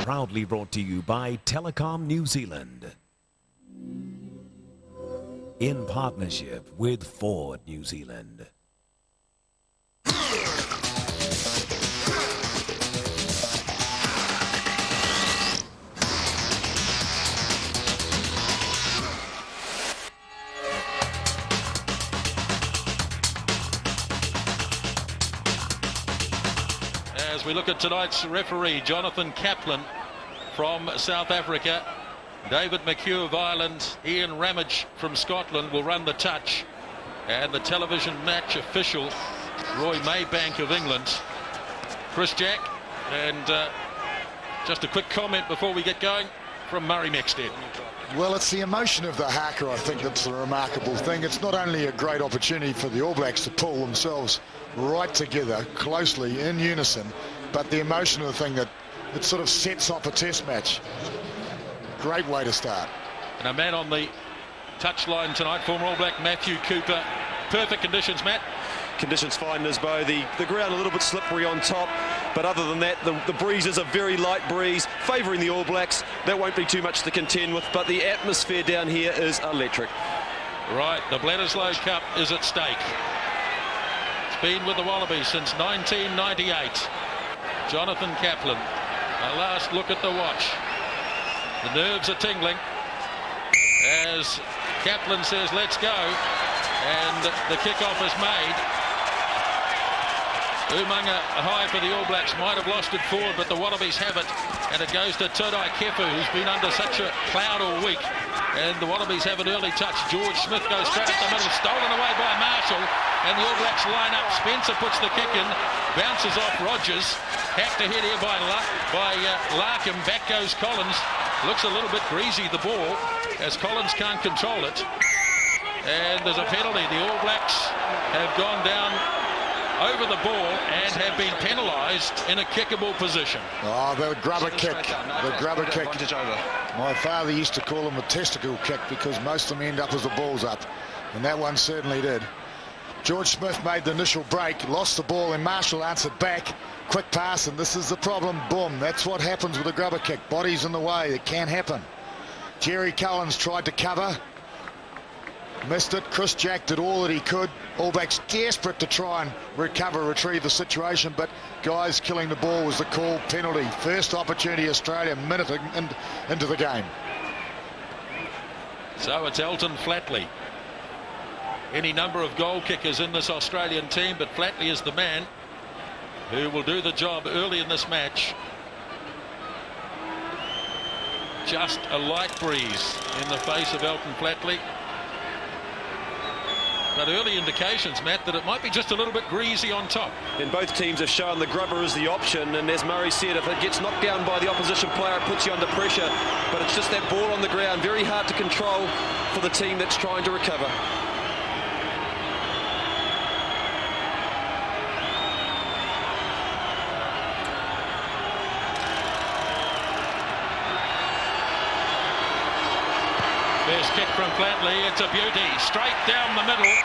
proudly brought to you by Telecom New Zealand. In partnership with Ford New Zealand. As we look at tonight's referee, Jonathan Kaplan from South Africa, David McHugh of Ireland, Ian Ramage from Scotland will run the touch, and the television match official, Roy Maybank of England. Chris Jack, and just a quick comment before we get going from Murray Mexted. Well, it's the emotion of the haka, I think, that's the remarkable thing. It's not only a great opportunity for the All Blacks to pull themselves right together, closely, in unison, but the emotion of the thing that it sort of sets off a test match. Great way to start. And a man on the touchline tonight, former All Black Matthew Cooper. Perfect conditions, Matt. Conditions fine, Nisbo. The ground a little bit slippery on top, but other than that, the breeze is a very light breeze, favouring the All Blacks. That won't be too much to contend with, but the atmosphere down here is electric. Right, the Bledisloe Cup is at stake. It's been with the Wallabies since 1998. Jonathan Kaplan, a last look at the watch. The nerves are tingling as Kaplan says, let's go, and the kickoff is made. Umaga high for the All Blacks, might have lost it forward, but the Wallabies have it, and it goes to Todai Kefu, who's been under such a cloud all week, and the Wallabies have an early touch. George Smith goes straight up the middle, stolen away by Marshall, and the All Blacks line up. Spencer puts the kick in, bounces off Rogers, hacked ahead here by Larkham. Back goes Collins. Looks a little bit greasy, the ball, as Collins can't control it. And there's a penalty. The All Blacks have gone down over the ball and have been penalised in a kickable position. Oh, the grubber kick. The grubber kick. My father used to call them a testicle kick because most of them end up as the ball's up. And that one certainly did. George Smith made the initial break, lost the ball, and Marshall answered back. Quick pass, and this is the problem. Boom. That's what happens with a grubber kick. Body's in the way. It can happen. Jerry Collins tried to cover. Missed it. Chris Jack did all that he could. All Blacks desperate to try and retrieve the situation, but guys killing the ball was the call. Penalty. First opportunity Australia, minute into the game. So it's Elton Flatley. Any number of goal kickers in this Australian team, but Flatley is the man who will do the job early in this match. Just a light breeze in the face of Elton Flatley. But early indications, Matt, that it might be just a little bit greasy on top. And both teams have shown the grubber is the option, and as Murray said, if it gets knocked down by the opposition player, it puts you under pressure. But it's just that ball on the ground, very hard to control for the team that's trying to recover. First kick from Flatley, it's a beauty, straight down the middle,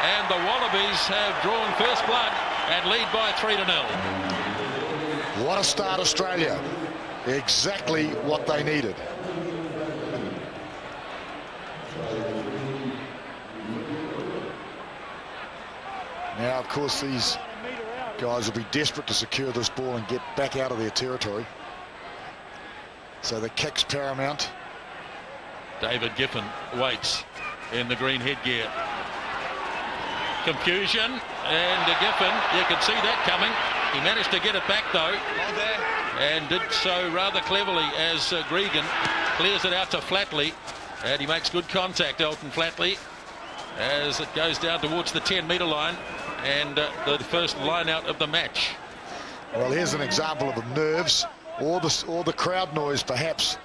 and the Wallabies have drawn first blood and lead by 3-0. What a start, Australia. Exactly what they needed. Now, of course, these guys will be desperate to secure this ball and get back out of their territory. So the kick's paramount. David Giffen waits in the green headgear. Confusion, and Giffen, you could see that coming. He managed to get it back though, and did so rather cleverly as Gregan clears it out to Flatley, and he makes good contact, Elton Flatley, as it goes down towards the 10-metre line, and the first line out of the match. Well, here's an example of nerves or the crowd noise perhaps.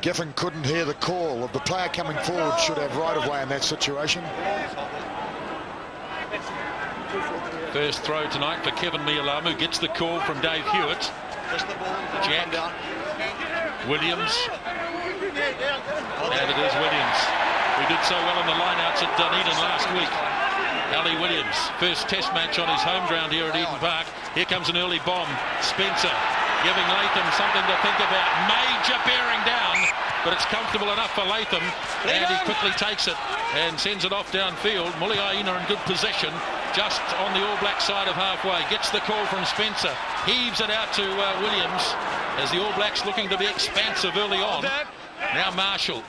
Giffen couldn't hear the call of the player coming forward. Should have right of way in that situation. First throw tonight for Kevin Mialamu, gets the call from Dave Hewitt. Jack Williams, and it is Williams, who did so well in the lineouts at Dunedin last week. Ali Williams, first test match on his home ground here at Eden Park. Here comes an early bomb. Spencer giving Latham something to think about. Major bearing down, but it's comfortable enough for Latham, and he quickly takes it and sends it off downfield. Muliaina in good possession, just on the All Black side of halfway. Gets the call from Spencer, heaves it out to Williams, as the All Blacks looking to be expansive early on. Now Marshall,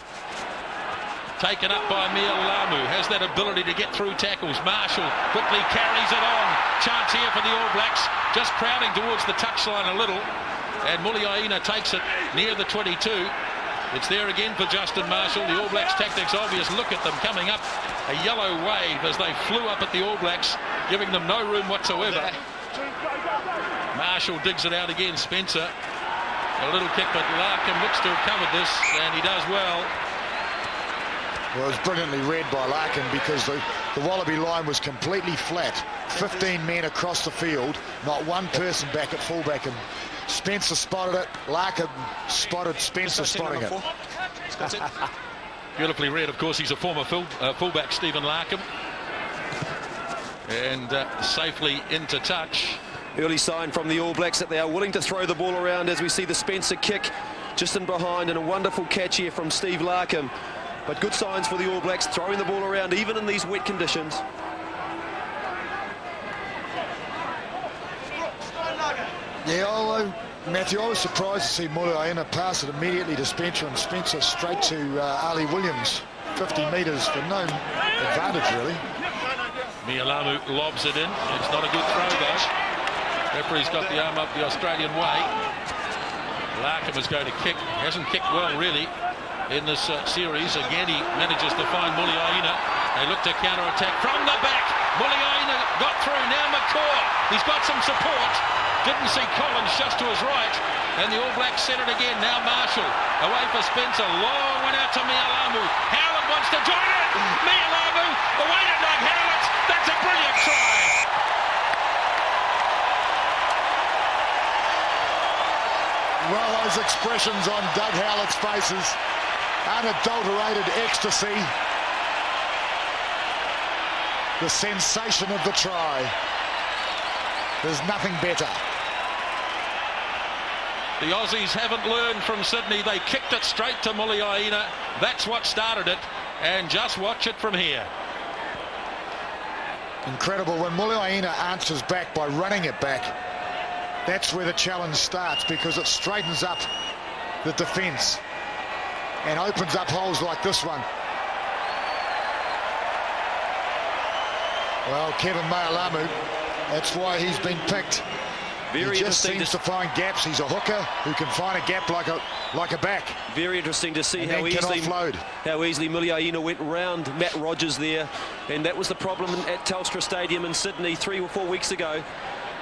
taken up by Mia Lamu, has that ability to get through tackles. Marshall quickly carries it on. Chance here for the All Blacks, just crowding towards the touchline a little, and Muliaina takes it near the 22. It's there again for Justin Marshall. The All Blacks tactics obvious. Look at them coming up. A yellow wave as they flew up at the All Blacks, giving them no room whatsoever. Marshall digs it out again. Spencer, a little kick, but Larkham looks to have covered this, and he does well. Well, it was brilliantly read by Larkin, because the Wallaby line was completely flat. 15 men across the field, not one person back at fullback, and Spencer spotted it. Larkin spotted Spencer spotting it. Beautifully read. Of course, he's a former fullback, Stephen Larkham, and safely into touch. Early sign from the All Blacks that they are willing to throw the ball around, as we see the Spencer kick just in behind, and a wonderful catch here from Steve Larkham. But good signs for the All Blacks, throwing the ball around even in these wet conditions. Yeah, although, Matthew, I was surprised to see Muliaina pass it immediately to Spencer, and Spencer straight to Ali Williams. 50 metres for no advantage, really. Mia Lamu lobs it in. It's not a good throw, though. Referee's got the arm up the Australian way. Larkham is going to kick. Hasn't kicked well, really, in this series. Again, he manages to find Muliaina. They look to counter-attack from the back. Muliaina got through. Now McCaw. He's got some support. Didn't see Collins just to his right. And the All Blacks set it again. Now Marshall away for Spencer. Long one out to Mia Lamu. Howlett wants to join it. Mia Lamu away to Doug Howlett. That's a brilliant try. Well, those expressions on Doug Howlett's faces. Unadulterated ecstasy. The sensation of the try. There's nothing better. The Aussies haven't learned from Sydney. They kicked it straight to Muliaina. That's what started it. And just watch it from here. Incredible. When Muliaina answers back by running it back, that's where the challenge starts, because it straightens up the defence and opens up holes like this one. Well, Kevin Mealamu, that's why he's been picked. He just seems to find gaps. He's a hooker who can find a gap like a back. Very interesting to see how easily Muliaina went round Matt Rogers there, and that was the problem at Telstra Stadium in Sydney 3 or 4 weeks ago,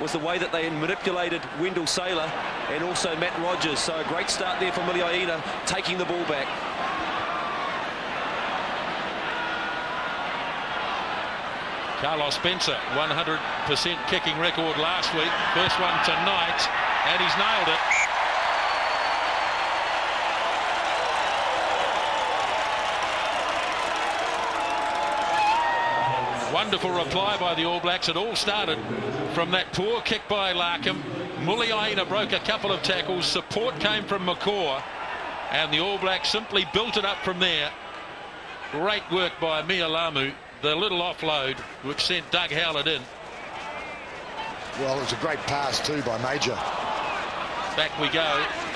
was the way that they manipulated Wendell Saylor and also Matt Rogers. So a great start there for Muliaina, taking the ball back. Carlos Spencer, 100% kicking record last week. First one tonight, and he's nailed it. Wonderful reply by the All Blacks. It all started from that poor kick by Larkham. Muliaina broke a couple of tackles. Support came from McCaw, and the All Blacks simply built it up from there. Great work by Mia Lamu. The little offload which sent Doug Howlett in. Well, it was a great pass too by Major. Back we go,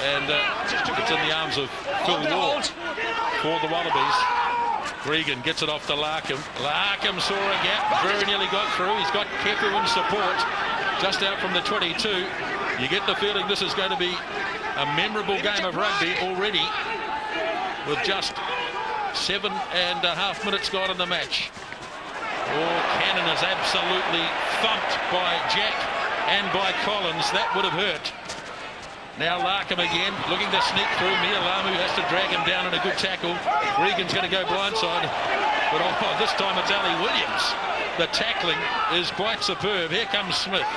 and it's in the arms of Phil Ward for the Wallabies. Regan gets it off to Larkham. Larkham saw a gap, very nearly got through. He's got Kefu in support, just out from the 22. You get the feeling this is going to be a memorable game of rugby already, with just 7.5 minutes gone in the match. Oh, Cannon is absolutely thumped by Jack and by Collins. That would have hurt. Now Larkham again, looking to sneak through. Mia Lamu has to drag him down in a good tackle. Regan's going to go blindside. But this time it's Ali Williams. The tackling is quite superb. Here comes Smith.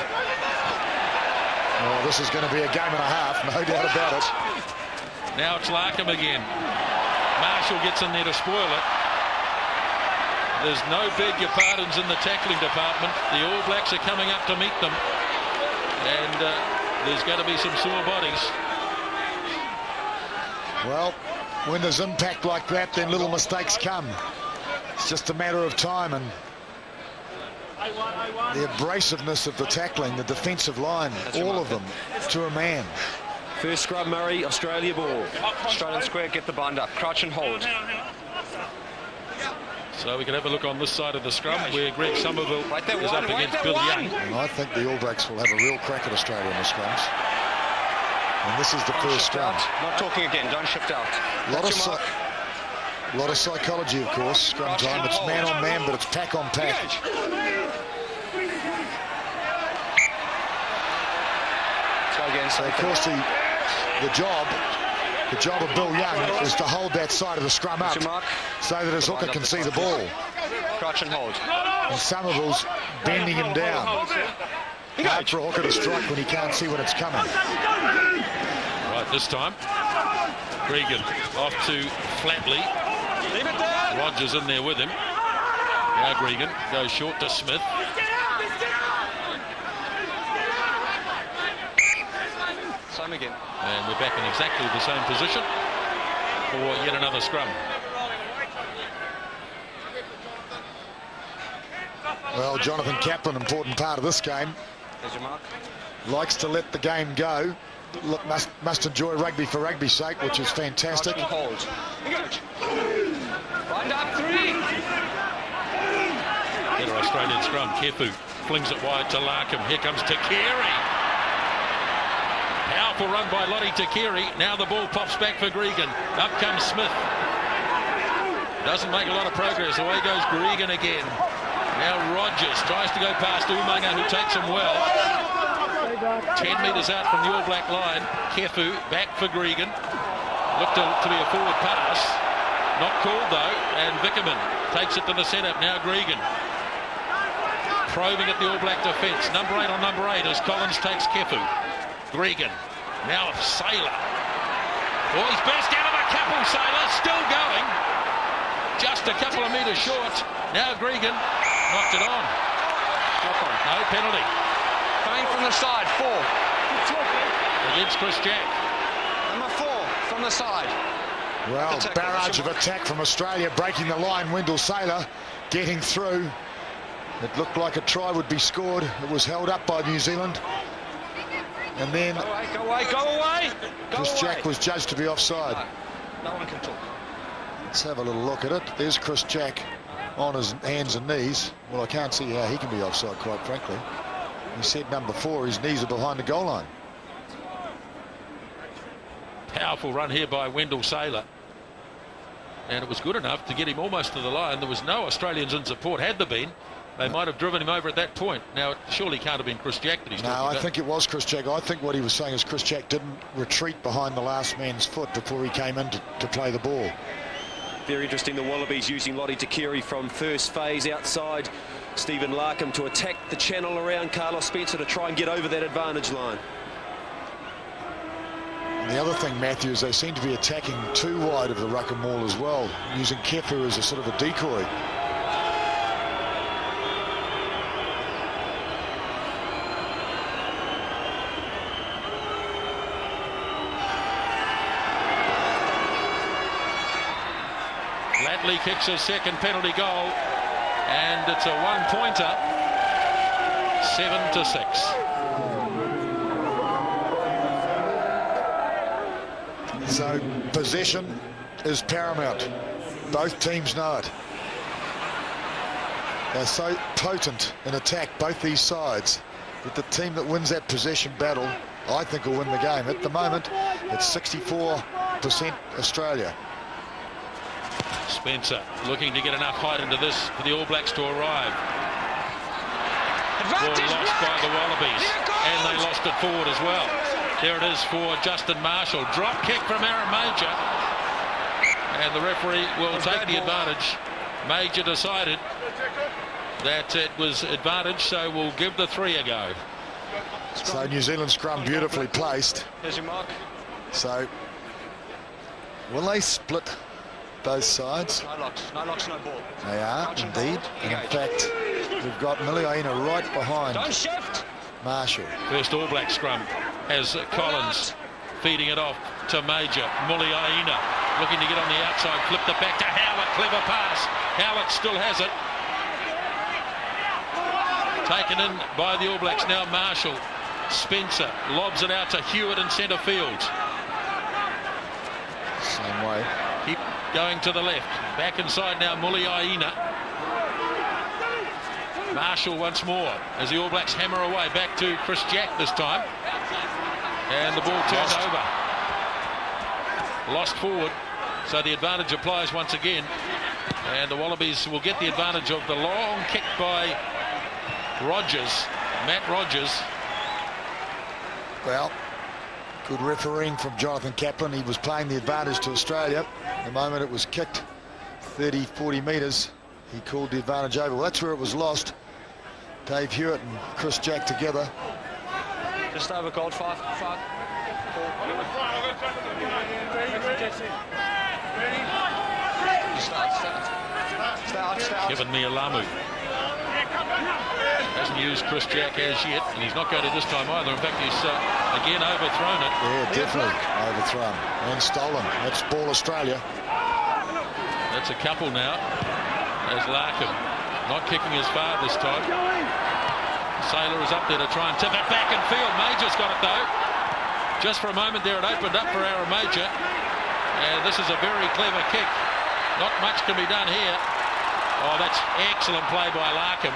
Oh, this is going to be a game and a half, no doubt about it. Now it's Larkham again. Marshall gets in there to spoil it. There's no beg your pardons in the tackling department. The All Blacks are coming up to meet them. And there's going to be some sore bodies. Well, when there's impact like that, then little mistakes come. It's just a matter of time, and the abrasiveness of the tackling, the defensive line, all of them to a man. First scrum, Murray, Australia ball. Australian square, get the bind up, crouch and hold. So we can have a look on this side of the scrum where Greg Somerville is up against Bill Young. And I think the All Blacks will have a real crack at Australia in the scrums. And this is the first scrum. Not talking again, don't shift out. A lot of psychology, of course. Scrum time, it's man on man, but it's pack on pack. Go again. So, of course, the job of Bill Young is to hold that side of the scrum up so that his hooker can see the ball. Crouch and hold. And Somerville's bending him down. Hard for a hooker to strike when he can't see when it's coming. Right, this time, Gregan off to Flatley. Rogers in there with him. Now Gregan goes short to Smith. Same again. And we're back in exactly the same position for yet another scrum. Well, Jonathan Kaplan, important part of this game, There's your mark. likes to let the game go. Look, must enjoy rugby for rugby's sake, which is fantastic. Hold. Wind up, 3. Better Australian scrum. Kefu flings it wide to Larkham. Here comes Takiri. Powerful run by Lottie Takiri. Now the ball pops back for Gregan. Up comes Smith. Doesn't make a lot of progress. Away goes Gregan again. Now Rogers tries to go past Umaga, who takes him well. 10 metres out from the All Black line. Kefu back for Gregan. Looked to be a forward pass. Not called though. And Vickerman takes it to the setup. Now Gregan. Probing at the All Black defence. Number 8 on number 8 as Collins takes Kefu. Gregan. Now Sailor. Oh, he's burst out of a couple, Sailor. Still going. Just a couple of metres short. Now Gregan knocked it on. No penalty. Coming from the side, 4. Against Chris Jack. Number 4 from the side. Well, barrage of attack from Australia, breaking the line. Wendell Sailor getting through. It looked like a try would be scored. It was held up by New Zealand. And then Go away, go away, go away. Chris Jack was judged to be offside. No one can talk. Let's have a little look at it. There's Chris Jack on his hands and knees. Well, I can't see how he can be offside, quite frankly. He said number 4, his knees are behind the goal line. Powerful run here by Wendell Sailor. And it was good enough to get him almost to the line. There was no Australians in support. Had there been, they might have driven him over at that point. Now, it surely can't have been Chris Jack that he's talking about. No, I think it was Chris Jack. I think what he was saying is Chris Jack didn't retreat behind the last man's foot before he came in to play the ball. Very interesting, the Wallabies using Lottie Takiri from first phase outside Stephen Larkham to attack the channel around Carlos Spencer to try and get over that advantage line. And the other thing, Matthew, is they seem to be attacking too wide of the ruck and maul as well, using Kefu as a sort of a decoy. Flatley kicks his second penalty goal, and it's a one-pointer, 7-6. So possession is paramount. Both teams know it. They're so potent in attack, both these sides, that the team that wins that possession battle, I think, will win the game. At the moment, it's 64% Australia. Spencer looking to get enough height into this for the All Blacks to arrive. Ball lost by the Wallabies, and they lost it forward as well. There it is for Justin Marshall. Drop kick from Aaron Major, and the referee will take the advantage. Major decided that it was advantage, so we'll give the 3 a go. So New Zealand scrum beautifully placed. Here's your mark. So will they split both sides? No locks, no ball. They are indeed, and in fact we've got Miliaina right behind Don't shift. Marshall. First All Black scrum as Collins feeding it off to Major. Muliaina looking to get on the outside, flipped it back to Howlett. Clever pass. Howlett still has it. Taken in by the All Blacks. Now Marshall. Spencer lobs it out to Hewitt in centre field. Same way. Keep going to the left. Back inside now, Muliaina. Marshall once more as the All Blacks hammer away. Back to Chris Jack this time. And the ball turned over. Lost forward. So the advantage applies once again. And the Wallabies will get the advantage of the long kick by Rogers. Matt Rogers. Well, good refereeing from Jonathan Kaplan. He was playing the advantage to Australia. The moment it was kicked 30, 40 metres, he called the advantage over. Well, that's where it was lost. Dave Hewitt and Chris Jack together. Just over goal, 5, 4. Kevin Mialamu hasn't used Chris Jack as yet, and he's not going to this time either. In fact, he's again overthrown it. Yeah, definitely overthrown and stolen. That's ball Australia. That's a couple now. As Larkham not kicking as far this time. Sailor is up there to try and tip it back in field. Major's got it though. Just for a moment there, it opened up for Aaron Major, and this is a very clever kick. Not much can be done here. Oh, that's excellent play by Larkham.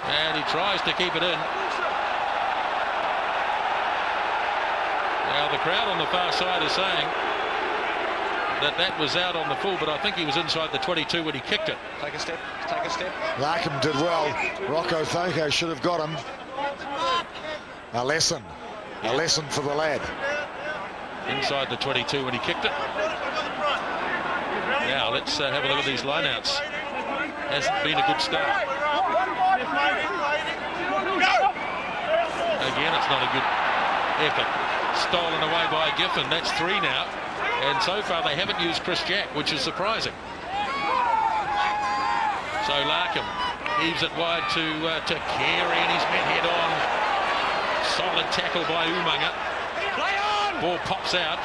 And he tries to keep it in. Now the crowd on the far side is saying that was out on the full, but I think he was inside the 22 when he kicked it. Take a step, take a step. Larkham did well. Rocco Thoko should have got him. A lesson for the lad. Inside the 22 when he kicked it. Now let's have a look at these lineouts. Hasn't been a good start. Again, it's not a good effort. Stolen away by Giffen. That's 3 now. And so far they haven't used Chris Jack, which is surprising. So Larkham heaves it wide to Carey, and he's met head on. Solid tackle by Umaga. Ball pops out.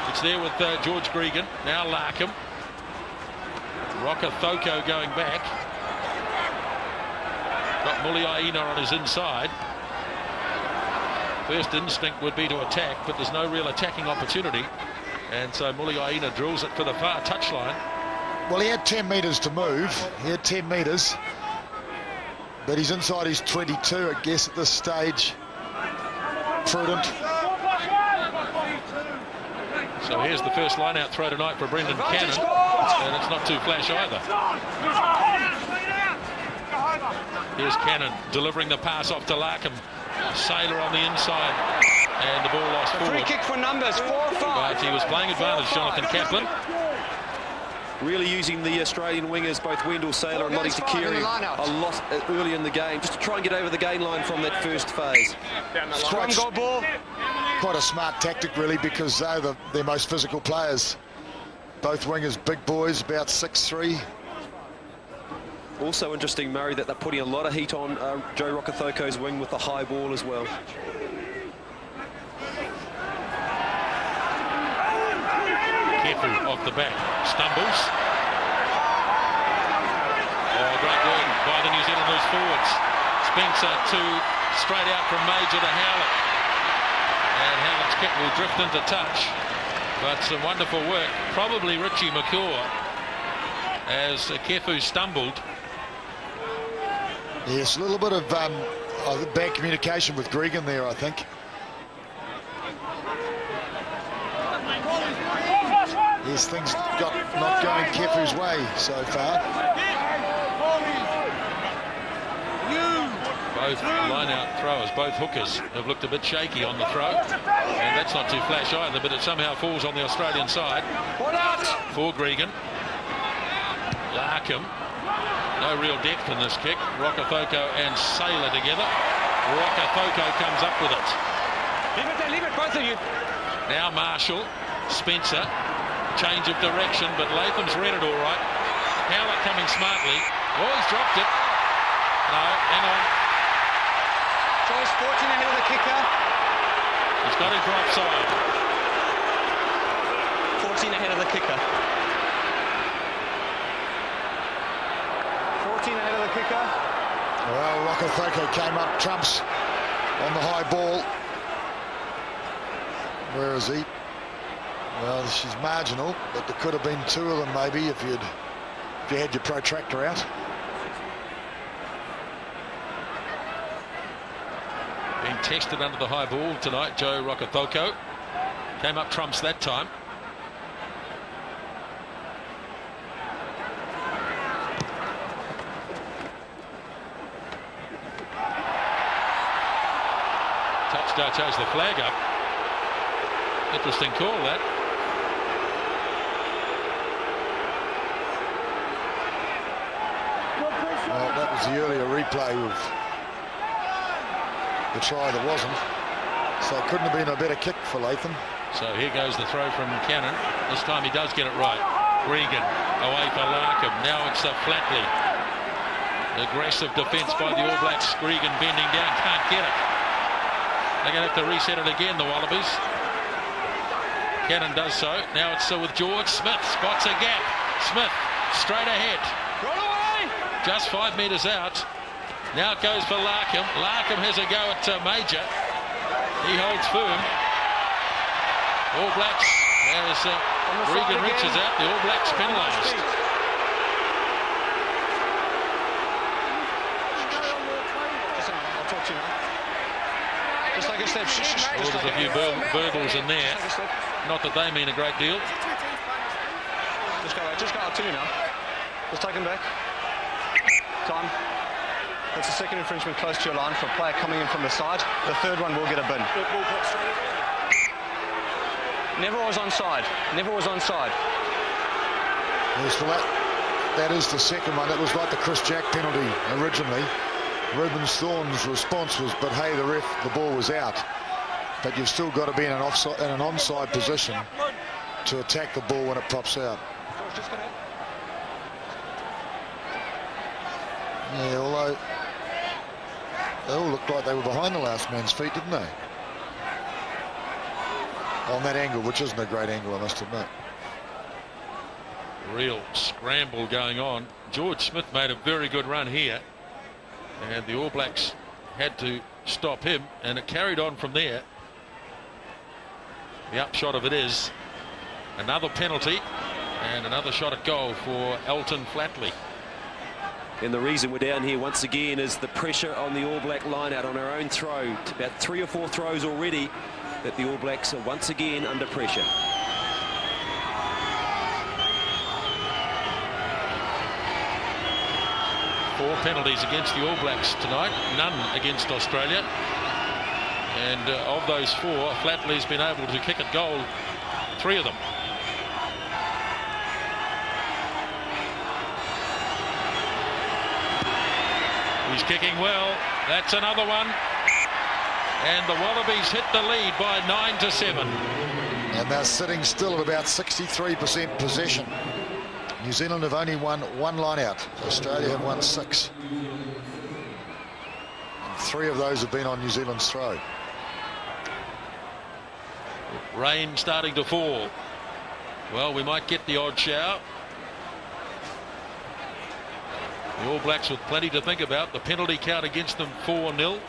It's there with George Gregan. Now Larkham. Rocker Thoko going back. Got Muliaina on his inside. First instinct would be to attack, but there's no real attacking opportunity. And so Muliaina drills it for the far touchline. Well, he had 10 metres to move. He had 10 metres. But he's inside his 22, I guess, at this stage. Prudent. So here's the first line-out throw tonight for Brendan Cannon. And it's not too flash either. Here's Cannon delivering the pass off to Larkham. Sailor on the inside. And the ball lost forward. Free kick for numbers, 4-5. But he was playing advantage, Jonathan Kaplan. Really using the Australian wingers, both Wendell Sailor and Lottie Takiri, a lot early in the game, just to try and get over the gain line from that first phase. Quite a smart tactic, really, because they're their most physical players. Both wingers, big boys, about 6'3". Also interesting, Murray, that they're putting a lot of heat on Joe Rokothoko's wing with the high ball as well. Careful off the back. Stumbles. Oh, great work by the New Zealand loose forwards. Spencer straight out from Major to Howlett. And Howlett's kick will drift into touch. But some wonderful work. Probably Richie McCaw as Kefu stumbled. Yes, a little bit of bad communication with Gregan there, I think. Yes, things not going Kefu's way so far. Both line-out throwers, both hookers, have looked a bit shaky on the throw. And that's not too flash either, but it somehow falls on the Australian side. For Gregan. Larkham. No real depth in this kick. Rokotoko and Sailor together. Rokotoko comes up with it. Leave it, both of you. Now Marshall. Spencer. Change of direction, but Latham's read it all right. Howlett coming smartly. Oh, he's dropped it. No, hang on. 14 ahead of the kicker. He's got him for offside. 14 ahead of the kicker. 14 ahead of the kicker. Well, Rokocoko came up trumps on the high ball. Where is he? Well, she's marginal, but there could have been two of them maybe if you had your protractor out. Being tested under the high ball tonight, Joe Rokocoko. Came up trumps that time. Touchdown, chose the flag up. Interesting call, that. Well, that was the earlier replay of the try that wasn't. So it couldn't have been a better kick for Latham. So here goes the throw from Cannon. This time he does get it right. Gregan away for Larkham. Now it's Flatley. Aggressive defence by the All Blacks. Gregan bending down, can't get it. They're going to have to reset it again, the Wallabies. Cannon does so. Now it's with George Smith. Spots a gap. Smith straight ahead. Run away! Just 5 metres out. Now it goes for Larkham. Larkham has a go at Major. He holds firm. All Blacks, as Regan reaches out, the All Blacks penalised. I'll talk to you now. Just take a step. There's a few burbles in there. Not that they mean a great deal. Just go out to you now. Just take him back. Time. That's the second infringement close to your line for a player coming in from the side. The third one will get a bin. Never was onside. Never was onside. Yes, well, that is the second one. It was like the Chris Jack penalty originally. Reuben Thorne's response was, but hey, the ball was out. But you've still got to be in an onside position to attack the ball when it pops out. Yeah, although they all looked like they were behind the last man's feet, didn't they? On that angle, which isn't a great angle, I must admit. Real scramble going on. George Smith made a very good run here, and the All Blacks had to stop him, and it carried on from there. The upshot of it is another penalty and another shot at goal for Elton Flatley. And the reason we're down here once again is the pressure on the All Black line out on our own throw. About 3 or 4 throws already that the All Blacks are once again under pressure. Four penalties against the All Blacks tonight, none against Australia. And of those 4, Flatley's been able to kick at goal 3 of them. He's kicking well. That's another one. And the Wallabies hit the lead by 9-7. And they're sitting still at about 63% possession. New Zealand have only won 1 line out. Australia have won 6. And 3 of those have been on New Zealand's throw. Rain starting to fall. Well, we might get the odd shower. The All Blacks with plenty to think about. The penalty count against them 4-0.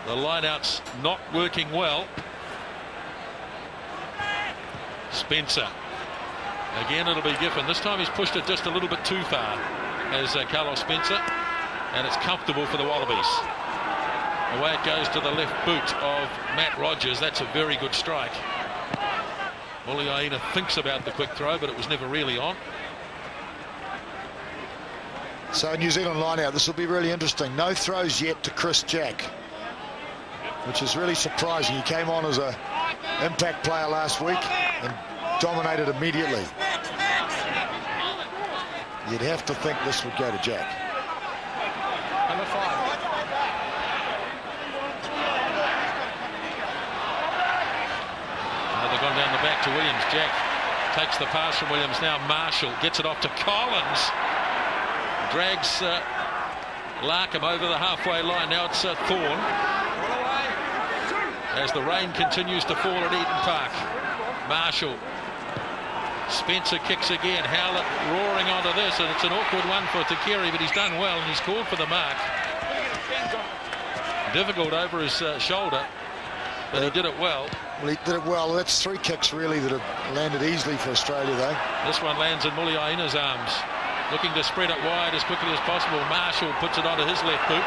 The lineouts not working well. Spencer. Again, it'll be Giffen. This time he's pushed it just a little bit too far as Carlos Spencer. And it's comfortable for the Wallabies. Away it goes to the left boot of Matt Rogers. That's a very good strike. Muliaina thinks about the quick throw, but it was never really on. So New Zealand line out, this will be really interesting. No throws yet to Chris Jack, which is really surprising. He came on as an impact player last week and dominated immediately. You'd have to think this would go to Jack. Number 5. They've gone down the back to Williams. Jack takes the pass from Williams. Now Marshall gets it off to Collins. Drags Larkham over the halfway line. Now it's Thorne. as the rain continues to fall at Eden Park. Marshall. Spencer kicks again. Howlett roaring onto this, and it's an awkward one for Takiri, but he's done well, and he's called for the mark. Difficult over his shoulder, but he did it well. Well, he did it well. That's 3 kicks really that have landed easily for Australia, though. This one lands in Muliaina's arms, looking to spread it wide as quickly as possible. Marshall puts it onto his left boot.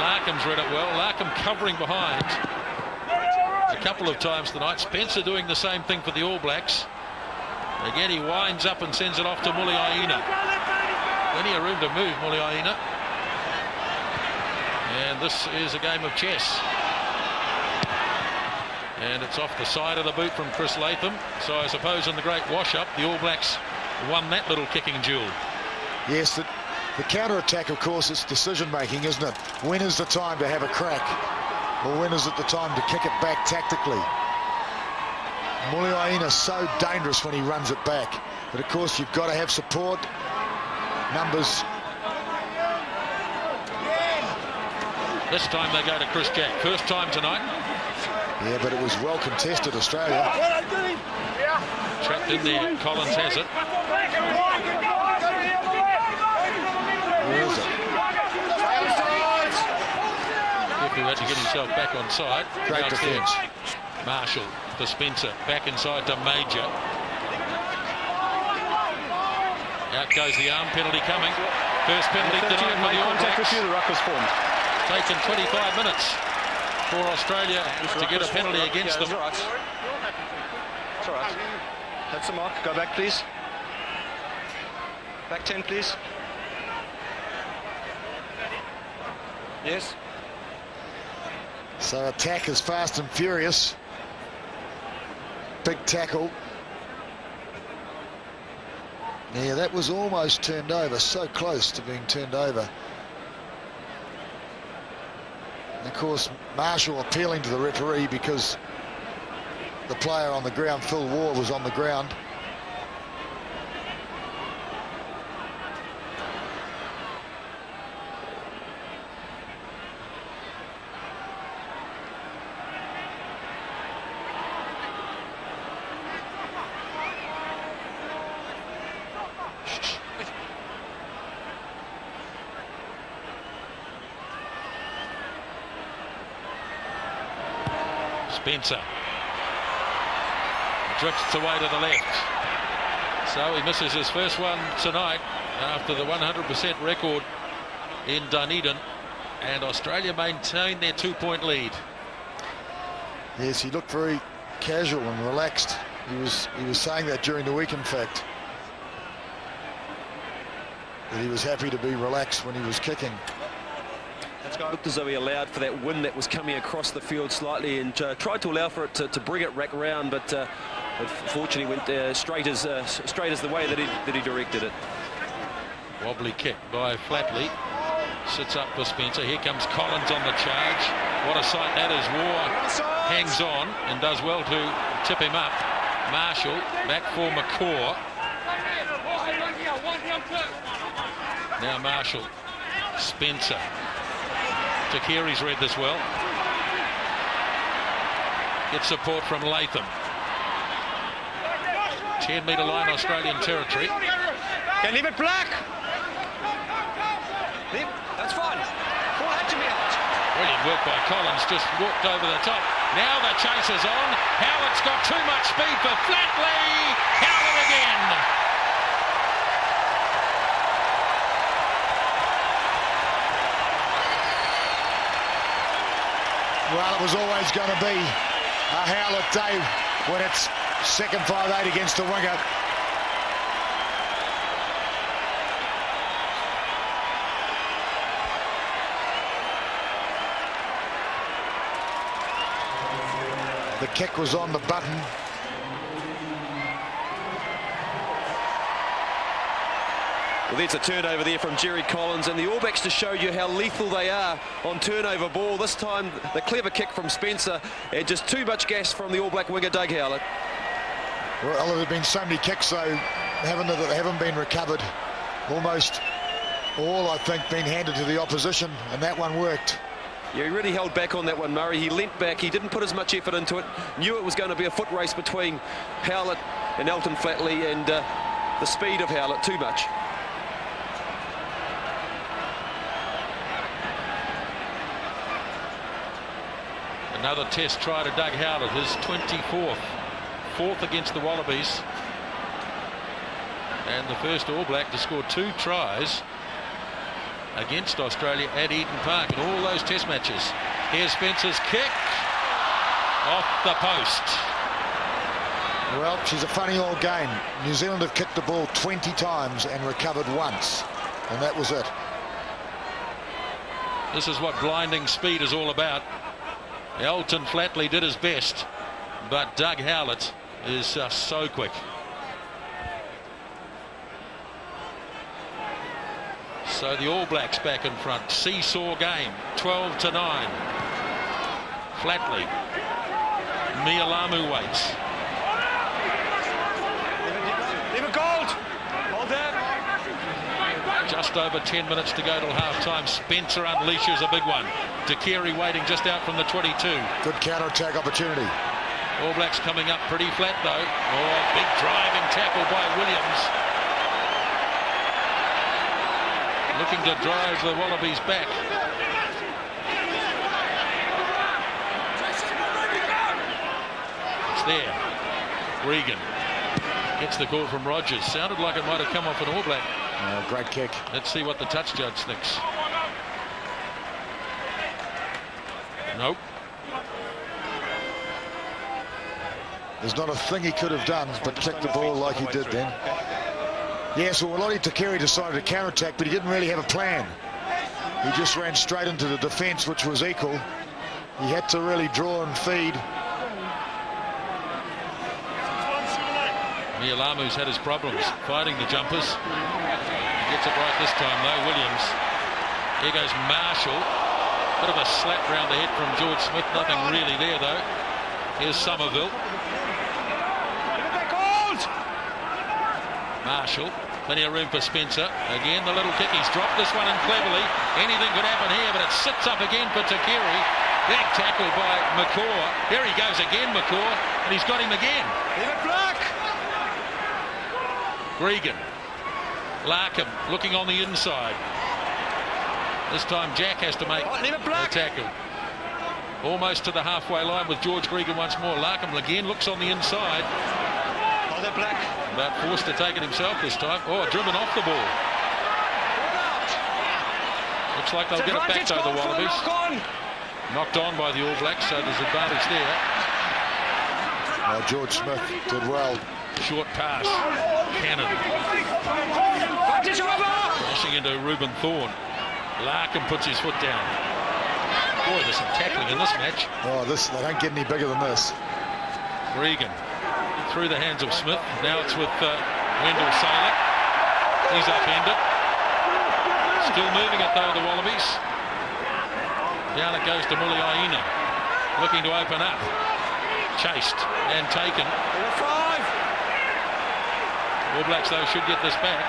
Larkham's read it well. Larkham covering behind a couple of times tonight. Spencer doing the same thing for the All Blacks. Again, he winds up and sends it off to Muliaina. Plenty of room to move, Muliaina. And this is a game of chess. And it's off the side of the boot from Chris Latham. So I suppose in the great wash-up, the All Blacks won that little kicking duel. Yes, the counter-attack, of course, is decision-making, isn't it? When is the time to have a crack? Or when is it the time to kick it back tactically? Muliaina's so dangerous when he runs it back. But, of course, you've got to have support. Numbers. This time they go to Chris Jack. First time tonight. Yeah, but it was well contested, Australia. Trapped in there. Collins has it. Where is it? Kefu had to get himself back on side. Great defence. Marshall for Spencer. Back inside to Major. Out goes the arm penalty coming. First penalty denied by the All Blacks. The ruck was formed. Taken 25 minutes for Australia to get a penalty against them. It's all right. It's all right. That's the mark. Go back, please. Back 10, please. Yes. So attack is fast and furious. Big tackle. Yeah, that was almost turned over. So close to being turned over. And of course, Marshall appealing to the referee because the player on the ground, Phil Waugh, was on the ground. Spencer drifts away to the left, so he misses his first one tonight after the 100% record in Dunedin, and Australia maintain their 2-point lead. Yes, he looked very casual and relaxed. He was saying that during the week, in fact, that he was happy to be relaxed when he was kicking. Looked as though he allowed for that wind that was coming across the field slightly and tried to allow for it to bring it back around, but unfortunately went straight as the way that he directed it. Wobbly kick by Flatley. Sits up for Spencer. Here comes Collins on the charge. What a sight that is. Waugh hangs on and does well to tip him up. Marshall back for McCaw. Now Marshall. Spencer. Takiri's read this well. Gets support from Latham. 10-metre line, Australian territory. Okay, leave it black. That's fine. Ball had to be out. Brilliant work by Collins. Just walked over the top. Now the chase is on. Howlett's got too much speed for Flatley. Howlett again. Well, it was always going to be a Howlett day when it's second 5'8" against the winger. The kick was on the button. Well, there's a turnover there from Jerry Collins, and the All Blacks to show you how lethal they are on turnover ball. This time, the clever kick from Spencer, and just too much gas from the All Black winger, Doug Howlett. Well, there have been so many kicks, though, that haven't been recovered. Almost all, I think, been handed to the opposition, and that one worked. Yeah, he really held back on that one, Murray. He leant back. He didn't put as much effort into it. Knew it was going to be a foot race between Howlett and Elton Flatley, and the speed of Howlett too much. Another test try to Doug Howlett, his 24th. Fourth against the Wallabies. And the first All Black to score 2 tries against Australia at Eden Park in all those test matches. Here's Spencer's kick off the post. Well, she's a funny old game. New Zealand have kicked the ball 20 times and recovered once, and that was it. This is what blinding speed is all about. Elton Flatley did his best, but Doug Howlett is so quick. So the All Blacks back in front. Seesaw game, 12-9. Flatley. Mialamu waits. Leave it gold. Hold that. Just over 10 minutes to go till half-time. Spencer unleashes a big one. Takiri waiting just out from the 22. Good counter-attack opportunity. All Blacks coming up pretty flat though. Oh, big driving tackle by Williams. Looking to drive the Wallabies back. It's there. Regan gets the call from Rogers. Sounded like it might have come off an All Black. Great kick. Let's see what the touch judge thinks. Nope. There's not a thing he could have done but kick the ball like he did then. Yes, well, Lottie Takiri decided to counter-attack, but he didn't really have a plan. He just ran straight into the defence, which was equal. He had to really draw and feed. Mialamu's had his problems fighting the jumpers. He gets it right this time though. Williams. Here goes Marshall. Bit of a slap round the head from George Smith. Nothing really there though. Here's Somerville. Marshall. Plenty of room for Spencer. Again the little kick. He's dropped this one in cleverly. Anything could happen here, but it sits up again for Takiri. Big tackle by McCaw. Here he goes again, McCaw, and he's got him again. Leave it black. Gregan. Larkham looking on the inside. This time Jack has to make a tackle. Almost to the halfway line with George Gregan once more. Larkham again looks on the inside. Hold it black. But forced to take it himself this time. Oh, driven off the ball. Looks like they'll get it back though, the Wallabies. Knocked on by the All Blacks, so there's advantage there. George Smith did well. Short pass. Cannon. Crashing into Reuben Thorne. Larkham puts his foot down. Boy, there's some tackling in this match. Oh, they don't get any bigger than this. Regan through the hands of Smith. Now it's with Wendell Saylor. He's upended. Still moving it though, the Wallabies. Down it goes to Muliaina. Looking to open up. Chased and taken. All Blacks though should get this back.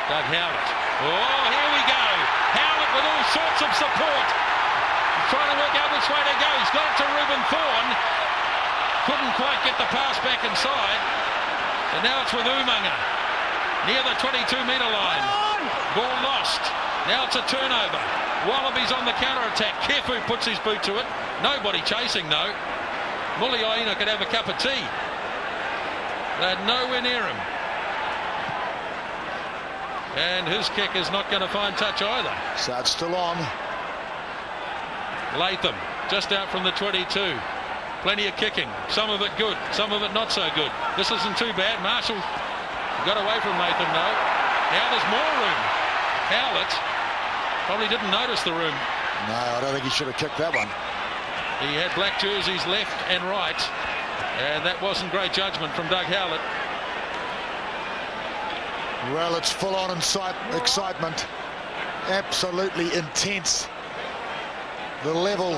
Doug Howlett. Oh, here we go. Howlett with all sorts of support. He's trying to work out which way to go. He's got it to Reuben Thorne. Couldn't quite get the pass back inside. And now it's with Umaga. Near the 22-metre line. Ball lost. Now it's a turnover. Wallabies on the counter-attack. Kefu puts his boot to it. Nobody chasing though. Muliaina could have a cup of tea. They're nowhere near him. And his kick is not going to find touch either. So it's still on. Latham just out from the 22. Plenty of kicking. Some of it good, some of it not so good. This isn't too bad. Marshall got away from Latham though. Now there's more room. Howlett probably didn't notice the room. No, I don't think he should have kicked that one. He had black jerseys left and right. And that wasn't great judgment from Doug Howlett. Well, it's full-on excitement. Absolutely intense. The level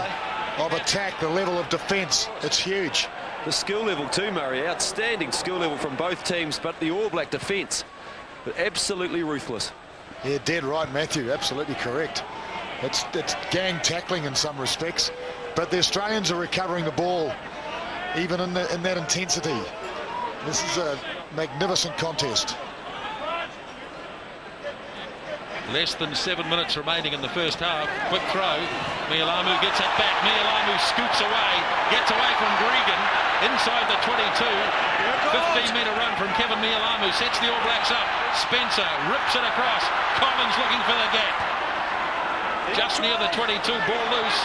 of attack, the level of defence, it's huge. The skill level too, Murray. Outstanding skill level from both teams, but the All Black defence, absolutely ruthless. Yeah, dead right, Matthew. Absolutely correct. It's gang tackling in some respects, but the Australians are recovering the ball even in that intensity. This is a magnificent contest. Less than 7 minutes remaining in the first half. Quick throw. Mealamu gets it back. Mealamu scoots away, gets away from Gregan inside the 22. 15-metre run from Kevin Mealamu sets the All Blacks up. Spencer rips it across. Collins looking for the gap. Just near the 22, ball loose.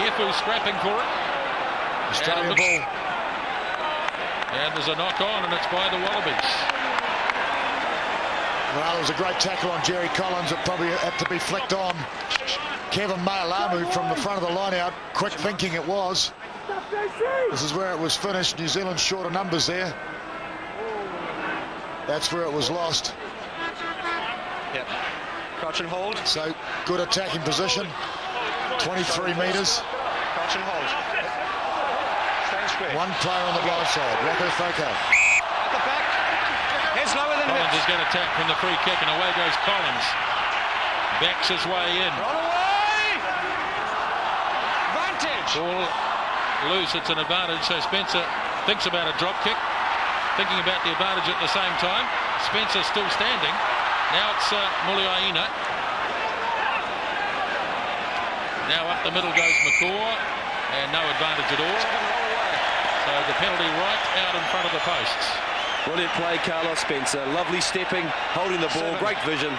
Kefu scrapping for it. Australian ball. And there's a knock on, and it's by the Wallabies. Well, it was a great tackle on Jerry Collins. It probably had to be flicked on. Kevin Mealamu from the front of the line out. Quick thinking it was. This is where it was finished. New Zealand short of numbers there. That's where it was lost. Yep. Crouch and hold. So good attacking position. 23 metres. Crouch and hold. Staying square. One player on the blind side. Rocco Foko. At the back. Heads lower than Collins hips. is going to attack from the free kick, and away goes Collins. Backs his way in. Roll away. Advantage. Ball loose, it's an advantage. So Spencer thinks about a drop kick, thinking about the advantage at the same time. Spencer still standing. Now it's Muliaina. Now up the middle goes McCaw, and no advantage at all. So the penalty right out in front of the posts. Brilliant play, Carlos Spencer. Lovely stepping, holding the ball, great vision.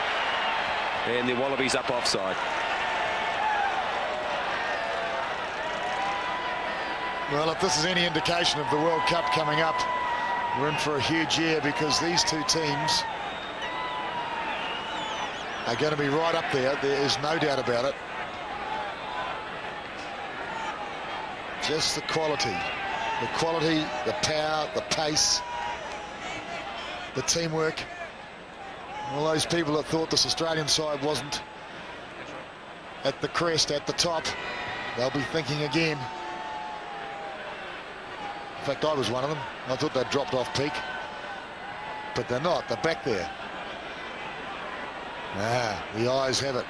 And the Wallabies up offside. Well, if this is any indication of the World Cup coming up, we're in for a huge year, because these two teams are going to be right up there. There is no doubt about it. Just the quality, the power, the pace, the teamwork. All those people that thought this Australian side wasn't at the crest, at the top, they'll be thinking again. In fact, I was one of them. I thought they'd dropped off peak, but they're not. They're back there. The eyes have it.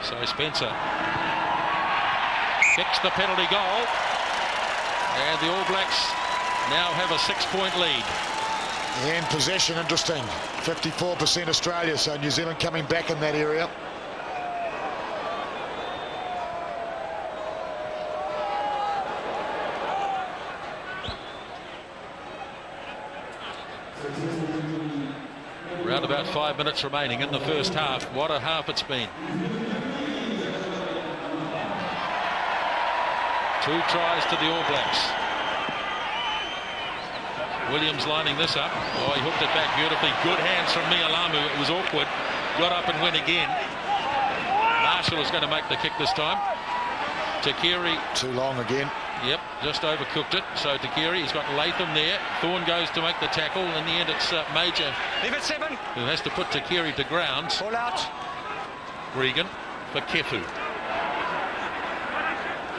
So Spencer kicks the penalty goal, and the All Blacks now have a 6-point lead. And possession, interesting. 54% Australia, so New Zealand coming back in that area. Around about 5 minutes remaining in the first half. What a half it's been. 2 tries to the All Blacks. Williams lining this up. Oh, he hooked it back beautifully. Good hands from Mealamu. It was awkward. Got up and went again. Marshall is going to make the kick this time. Takiri. Too long again. Yep, just overcooked it. So Takiri, he's got Latham there. Thorne goes to make the tackle. In the end, it's Major Leave it 7. who has to put Takiri to ground. Ball out. Gregan for Kefu.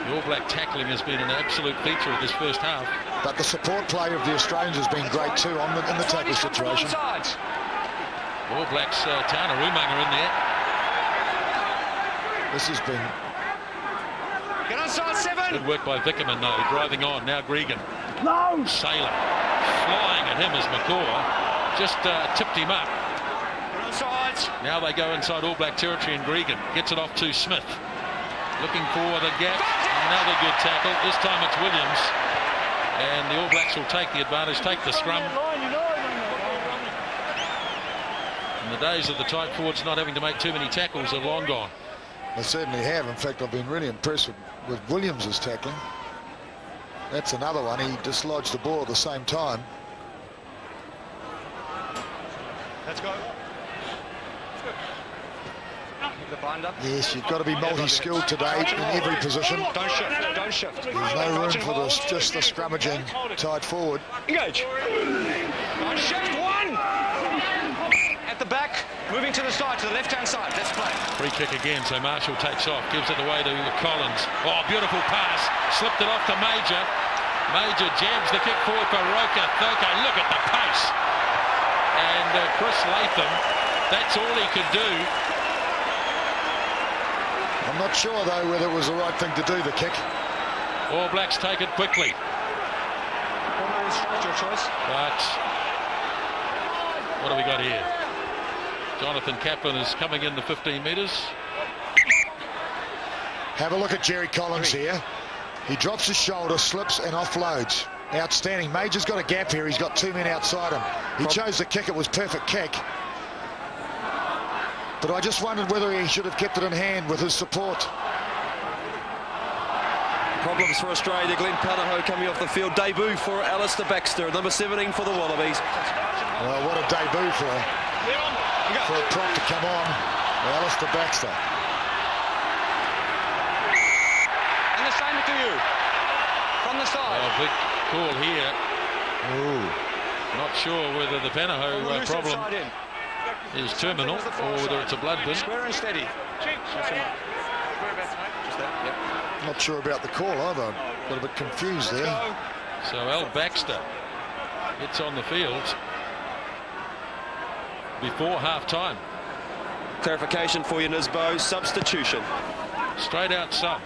The All Black tackling has been an absolute feature of this first half. But the support play of the Australians has been great too in the tackle situation. All Blacks, Tana Umaga in there. This has been... Get on side 7. Good work by Vickerman though, driving on. Now Gregan. No. Sailor flying at him as McCaw just tipped him up. Get on sides. Now they go inside All Black territory, and Gregan gets it off to Smith. Looking for the gap. Another good tackle. This time it's Williams. And the All Blacks will take the advantage, take the scrum. And the days of the tight forwards not having to make too many tackles are long gone. They certainly have. In fact, I've been really impressed with Williams' tackling. That's another one. He dislodged the ball at the same time. Let's go. The bind up. Yes, you've got to be multi-skilled today in every position. Don't shift. Don't shift. There's no room for this, just the scrummaging tied forward. Engage. Don't shift. 1. At the back. Moving to the side, to the left-hand side. Let's play. Free kick again, so Marshall takes off, gives it away to Collins. Oh, beautiful pass. Slipped it off to Major. Major jabs the kick forward for Roka Thoko. Look at the pace. and Chris Latham, that's all he could do. I'm not sure, though, whether it was the right thing to do, the kick. All Blacks take it quickly. Your choice. But what do we got here? Jonathan Kaplan is coming in the 15 metres. Have a look at Jerry Collins here. He drops his shoulder, slips and offloads. Outstanding. Major's got a gap here. He's got 2 men outside him. He chose the kick. It was perfect kick. But I just wondered whether he should have kept it in hand with his support. Problems for Australia. Glenn Panaho coming off the field. Debut for Alistair Baxter, number 17 for the Wallabies. Well, what a debut for a prop to come on. Alistair Baxter. And the same to you. From the side. Oh, big call here. Ooh. Not sure whether the Panaho problem is terminal or whether it's a blood bin. Square and steady. Not sure about the call either. Got a bit confused there. So Al Baxter gets on the field before half-time. Clarification for you, Nisbo. Substitution. Straight out sub.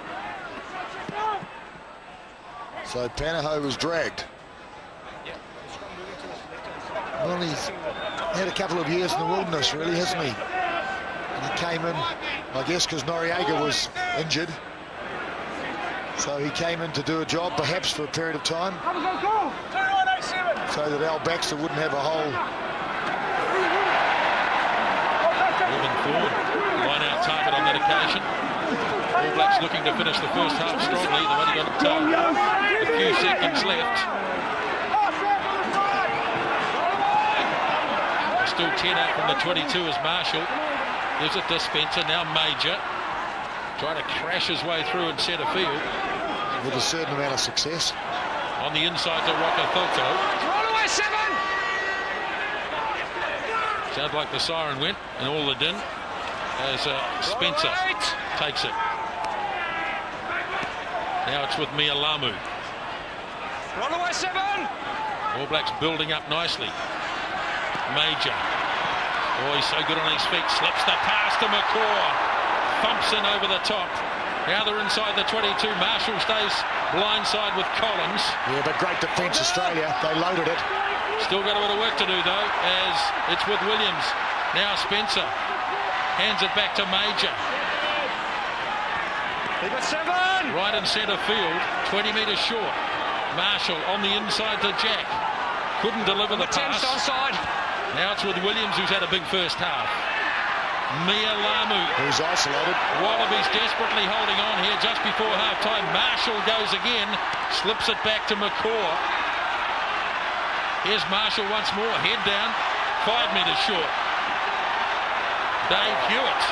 So Panaho was dragged. Well, he's had a couple of years in the wilderness, really, hasn't he? And he came in, I guess, because Noriega was injured. So he came in to do a job, perhaps for a period of time, so that Al Baxter wouldn't have a hole. Moving forward, line-out target on that occasion. All Blacks looking to finish the first half strongly. They've only got a few seconds left. Still 10 out from the 22 as Marshall gives it to Spencer. Now Major trying to crash his way through in centre field. With a certain amount of success. On the inside to Rokafoko. Roll away, 7! Sounds like the siren went and all the din as Spencer takes it. Now it's with Mia Lamu. Roll away, 7! All Blacks building up nicely. Major. Oh, he's so good on his feet. Slips the pass to McCaw. Thumps in over the top. Now they're inside the 22. Marshall stays blindside with Collins. Yeah, but great defence, Australia. They loaded it. Still got a bit of work to do, though, as it's with Williams. Now Spencer hands it back to Major. They've got 7! Right in centre field, 20 metres short. Marshall on the inside to Jack. Couldn't deliver the pass. Onside. Now it's with Williams, who's had a big first half. Mia Lamu. Who's isolated. Wallabies desperately holding on here just before half-time. Marshall goes again. Slips it back to McCaw. Here's Marshall once more. Head down. 5 metres short. Dave Hewitt.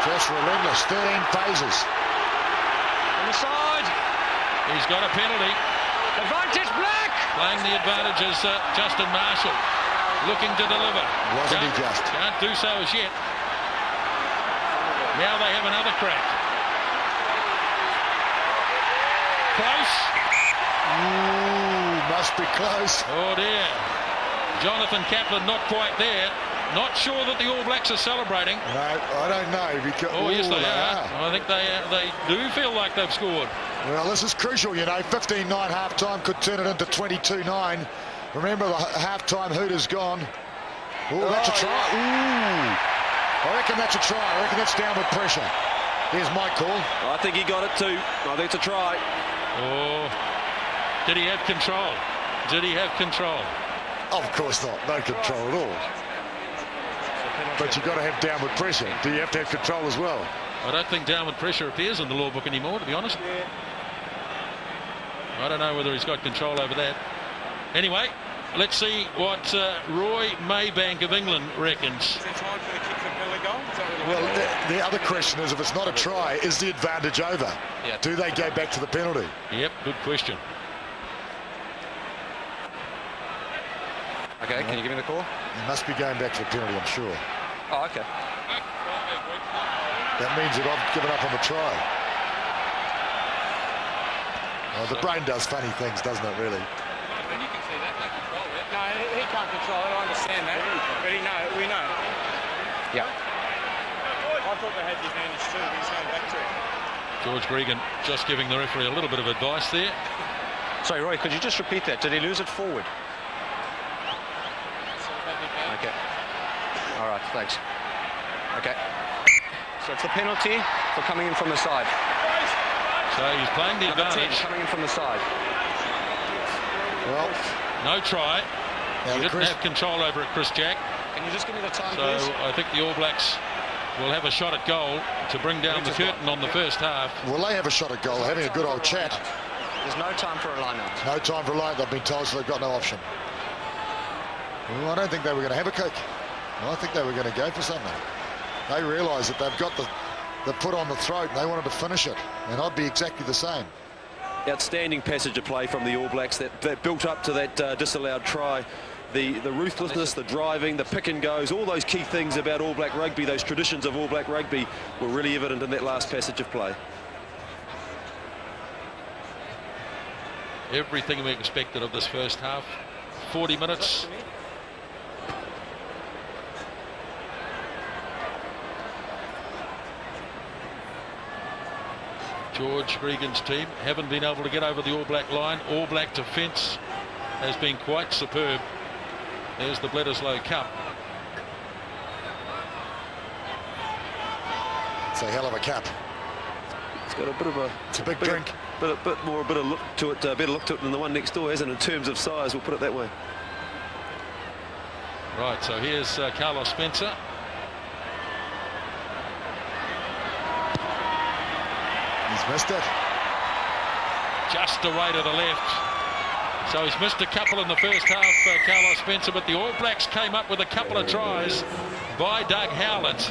Just relentless. 13 phases. On the side. He's got a penalty. Advantage Black. Playing the advantage is Justin Marshall. Looking to deliver. Wasn't he just? Can't do so as yet. Now they have another crack. Close. Ooh, must be close. Oh dear. Jonathan Kaplan not quite there. Not sure that the All Blacks are celebrating. No, I don't know. Because, yes, they are. I think they do feel like they've scored. Well, this is crucial, you know. 15-9 half-time could turn it into 22-9. Remember, the half-time Hooters gone. Oh, that's a try. Ooh. I reckon that's a try. I reckon that's downward pressure. Here's my call. I think he got it too. I think it's a try. Oh, did he have control? Did he have control? Of course not. No control at all. But you've got to have downward pressure. Do you have to have control as well? I don't think downward pressure appears in the law book anymore, to be honest. I don't know whether he's got control over that. Anyway, let's see what Roy Maybank of England reckons. Is there time for the kick for Billy goal? Well, the other question is, if it's not a try, is the advantage over? Yeah. Do they go back to the penalty? Yep, good question. Okay, can you give me the call? He must be going back to the penalty, I'm sure. Oh, okay. That means that I've given up on the try. Oh, the brain does funny things, doesn't it, really? You can see that, no control there. No, he can't control it, I understand that. But we know. Yeah. I thought they had his advantage too, but he's going back to it. George Gregan just giving the referee a little bit of advice there. Sorry, Roy, could you just repeat that? Did he lose it forward? Okay. All right, thanks. Okay. So it's the penalty for coming in from the side. So he's playing the advantage. Coming in from the side. Well, no try. He didn't have control over it, Chris Jack. Can you just give me the time, so please? I think the All Blacks will have a shot at goal to bring down the curtain on the first half. Well, they have a shot at goal, having a good old chat. There's no time for a line-out. No time for a line. They've been told, so they've got no option. Well, I don't think they were going to have a kick. I think they were going to go for something. They realise that they've got the foot on the throat and they wanted to finish it. And I'd be exactly the same. Outstanding passage of play from the All Blacks that built up to that disallowed try. The ruthlessness, the driving, the pick and goes, all those key things about All Black rugby, those traditions of All Black rugby were really evident in that last passage of play. Everything we expected of this first half. 40 minutes. George Gregan's team haven't been able to get over the All Black line. All Black defence has been quite superb. There's the Bledisloe Cup. It's a hell of a cup. It's got a bit of a... It's a big drink. A bit of look to it, better look to it than the one next door, hasn't it, in terms of size, we'll put it that way. Right, so here's Carlos Spencer. He's missed it. Just away to the left. So he's missed a couple in the first half, Carlos Spencer, but the All Blacks came up with a couple of tries by Doug Howlett,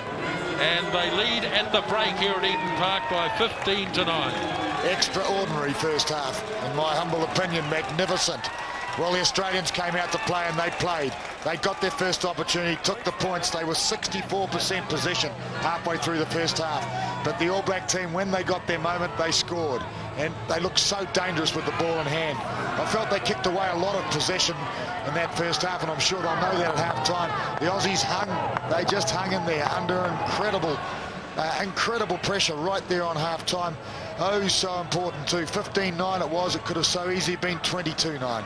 and they lead at the break here at Eden Park by 15-9. Extraordinary first half, in my humble opinion. Magnificent. Well, the Australians came out to play and they played. They got their first opportunity, took the points. They were 64% possession halfway through the first half. But the All Black team, when they got their moment, they scored. And they looked so dangerous with the ball in hand. I felt they kicked away a lot of possession in that first half, and I'm sure they'll know that at half-time. The Aussies hung. They just hung in there under incredible pressure right there on half-time. Oh, so important too. 15-9 it was. It could have so easily been 22-9.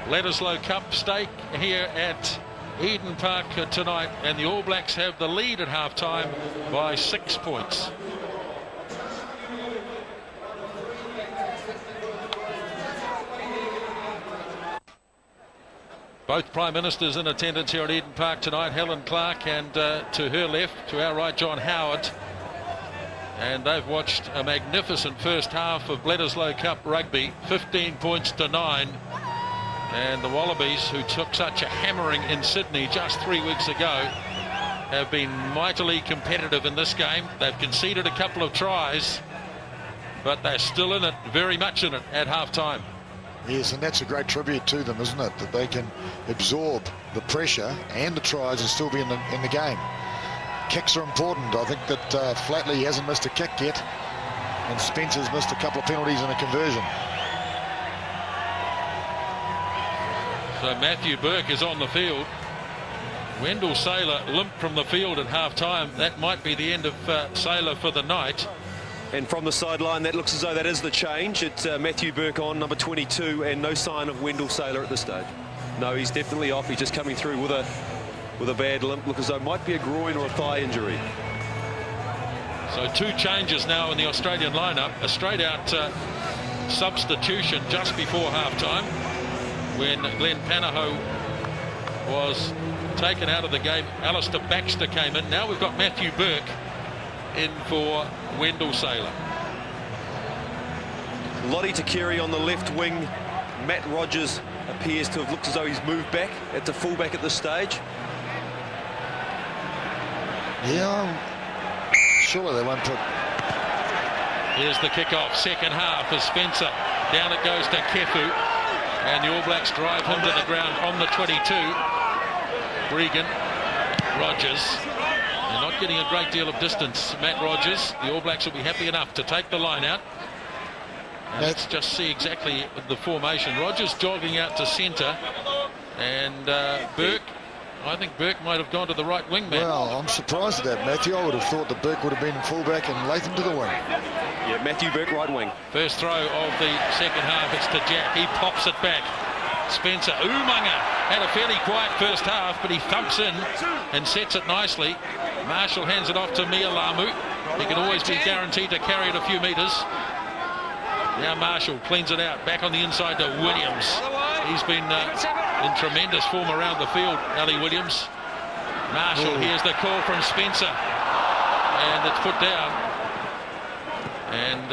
Bledisloe Cup stake here at Eden Park tonight, and the All Blacks have the lead at half-time by 6 points. Both Prime Ministers in attendance here at Eden Park tonight, Helen Clark and to her left, to our right, John Howard. And they've watched a magnificent first half of Bledisloe Cup rugby, 15-9. And the Wallabies, who took such a hammering in Sydney just 3 weeks ago, have been mightily competitive in this game. They've conceded a couple of tries, but they're still in it, very much in it, at half-time. Yes, and that's a great tribute to them, isn't it? That they can absorb the pressure and the tries and still be in the game. Kicks are important. I think that Flatley hasn't missed a kick yet, and Spencer's missed a couple of penalties and a conversion. So Matthew Burke is on the field. Wendell Saylor limped from the field at half-time. That might be the end of Saylor for the night. And from the sideline, that looks as though that is the change. It's Matthew Burke on, number 22, and no sign of Wendell Saylor at this stage. No, he's definitely off. He's just coming through with a bad limp. Look as though it might be a groin or a thigh injury. So 2 changes now in the Australian lineup. A straight-out substitution just before half-time, when Glenn Panaho was taken out of the game. Alistair Baxter came in. Now we've got Matthew Burke in for Wendell Saylor. Lottie Takiri on the left wing. Matt Rogers appears to have looked as though he's moved back at the fullback at this stage. Yeah, surely they won't put... Here's the kick-off, second half as Spencer. Down it goes to Kefu, and the All Blacks drive him to the ground on the 22. Gregan, Rogers. They're not getting a great deal of distance. Matt Rogers, the All Blacks will be happy enough to take the line out. And let's just see exactly the formation. Rogers jogging out to centre, And Burke, I think Burke might have gone to the right wing, man. Well, I'm surprised at that, Matthew. I would have thought that Burke would have been in fullback and Latham to the wing. Yeah, Matthew Burke, right wing. First throw of the second half, it's to Jack. He pops it back. Spencer Umaga had a fairly quiet first half, but he thumps in and sets it nicely. Marshall hands it off to Mialamu. He can always be guaranteed to carry it a few metres. Now Marshall cleans it out, back on the inside to Williams. He's been in tremendous form around the field, Ali Williams. Marshall hears the call from Spencer, and it's put down. And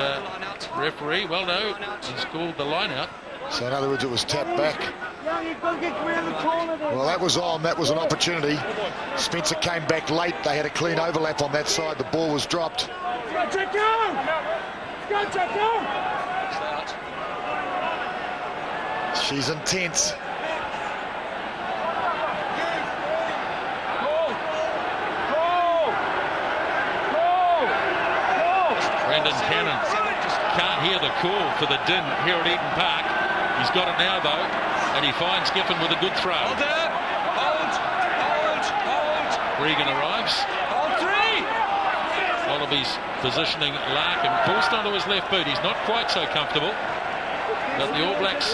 referee, well, no, he's called the line out. So in other words, it was tapped back. Well, that was on. That was an opportunity. Spencer came back late. They had a clean overlap on that side. The ball was dropped. She's intense. Brendan Cannon can't hear the call for the din here at Eden Park. He's got it now, though, and he finds Giffen with a good throw. Hold. Regan arrives. Hold 3. Wallabies positioning Larkin. Forced onto his left boot. He's not quite so comfortable, but the All Blacks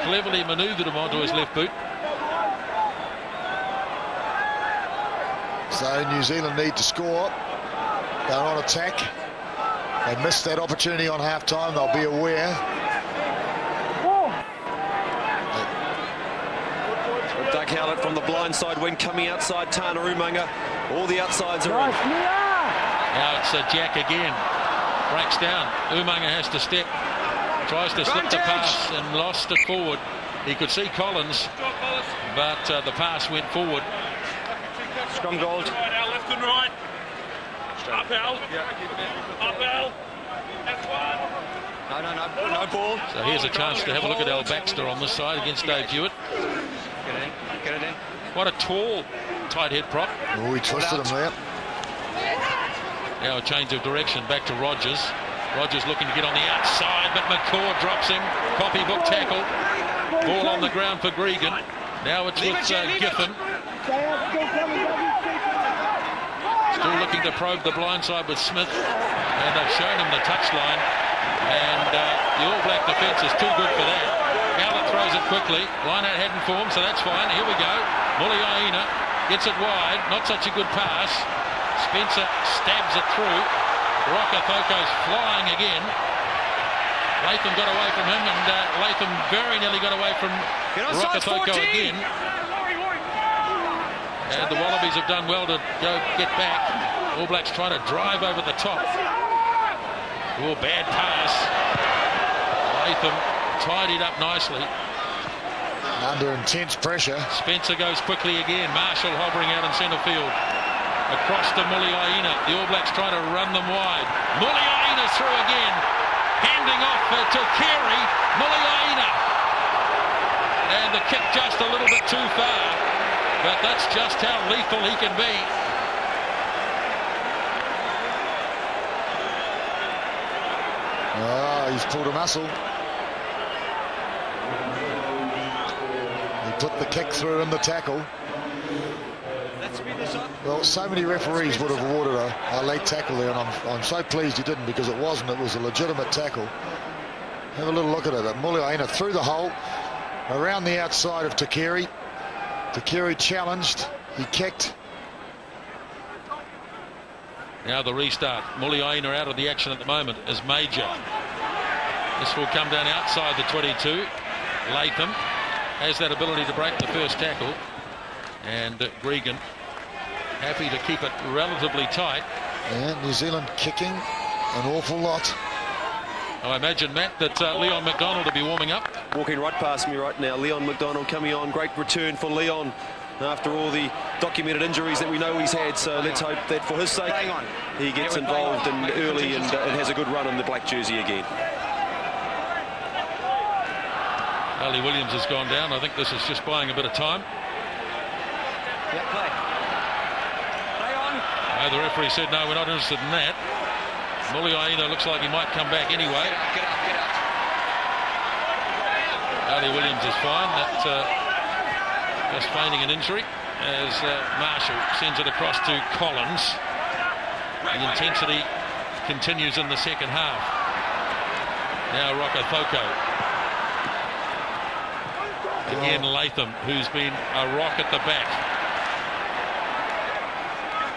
cleverly manoeuvred him onto his left boot. So New Zealand need to score. They're on attack. They missed that opportunity on half-time. They'll be aware. Doug Howlett from the blind side wing coming outside. Tana Umaga. All the outsides are in. Now it's Jack again. Breaks down. Umaga has to step. Tries to slip the pass and lost it forward. He could see Collins, but the pass went forward. Scrum gold. Left and right. Up, Al. Up, Al. That's one. No ball. So here's a chance to have a look at Al Baxter on this side against Dave Hewitt. Get it in. What a tall tight head prop. Oh, he twisted him there. Now a change of direction back to Rogers. Rogers looking to get on the outside, but McCaw drops him. Copybook tackle. Ball on the ground for Gregan. Now it's with Giffen. Still looking to probe the blind side with Smith. And they've shown him the touchline. And the All Black defence is too good for that. Howlett throws it quickly. Line-out hadn't formed, so that's fine. Here we go. Muliaina gets it wide. Not such a good pass. Spencer stabs it through. Rokathoko's flying again. Latham got away from him, and Latham very nearly got away from Rokathoko again. And the Wallabies have done well to get back. All Blacks trying to drive over the top. Oh, bad pass. Latham tidied up nicely. Under intense pressure. Spencer goes quickly again. Marshall hovering out in centre field. Across to Muliaina. The All Blacks trying to run them wide. Muliaina through again. Handing off to Carey. Muliaina. And the kick just a little bit too far. But that's just how lethal he can be. Oh, he's pulled a muscle. He put the kick through in the tackle. Well, so many referees would have awarded a late tackle there, and I'm so pleased he didn't, because it wasn't. It was a legitimate tackle. Have a little look at it. Muliaina through the hole, around the outside of Takeri. Takeri challenged. He kicked. Now the restart. Muliaina out of the action at the moment as Major. This will come down outside the 22. Latham has that ability to break the first tackle. And Gregan happy to keep it relatively tight. And New Zealand kicking an awful lot. I imagine, Matt, that Leon McDonald will be warming up. Walking right past me right now. Leon McDonald coming on. Great return for Leon after all the documented injuries that we know he's had. So let's hope that for his sake he gets involved in early and has a good run in the black jersey again. Ali Williams has gone down. I think this is just buying a bit of time. Yeah, play on. The referee said no, we're not interested in that. Muliaina looks like he might come back anyway. Get up. Ali Williams is fine. That just feigning an injury as Marshall sends it across to Collins. The intensity continues in the second half. Now Rokocoko. Again Latham, who's been a rock at the back.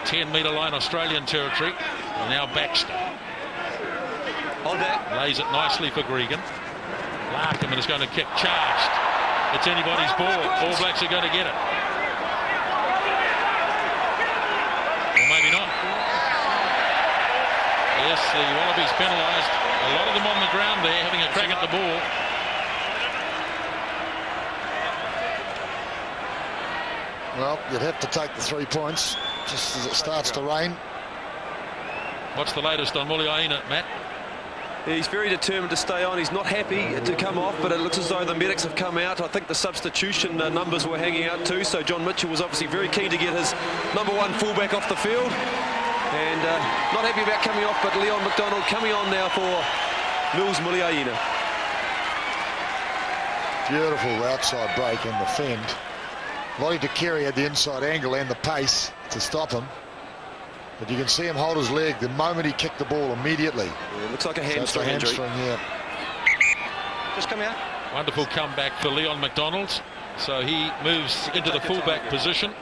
10-metre line Australian territory. And now Baxter. Hold that. Lays it nicely for Gregan. Larkham is going to kick. Charged. It's anybody's ball. All Blacks are going to get it. Or maybe not. Yes, the Wallabies penalised. A lot of them on the ground there having a crack at the ball. Well, you'd have to take the 3 points just as it starts to rain. What's the latest on Muliaina, Matt? He's very determined to stay on. He's not happy to come off, but it looks as though the medics have come out. I think the substitution numbers were hanging out too, so John Mitchell was obviously very keen to get his #1 fullback off the field. And not happy about coming off, but Leon McDonald coming on now for Mils Muliaina. Beautiful outside break and the fend. Lottie Takiri had the inside angle and the pace to stop him. But you can see him hold his leg the moment he kicked the ball immediately. Yeah, it looks like a hamstring injury. Yeah. Just come out. Wonderful comeback for Leon McDonald. So he moves into the fullback position.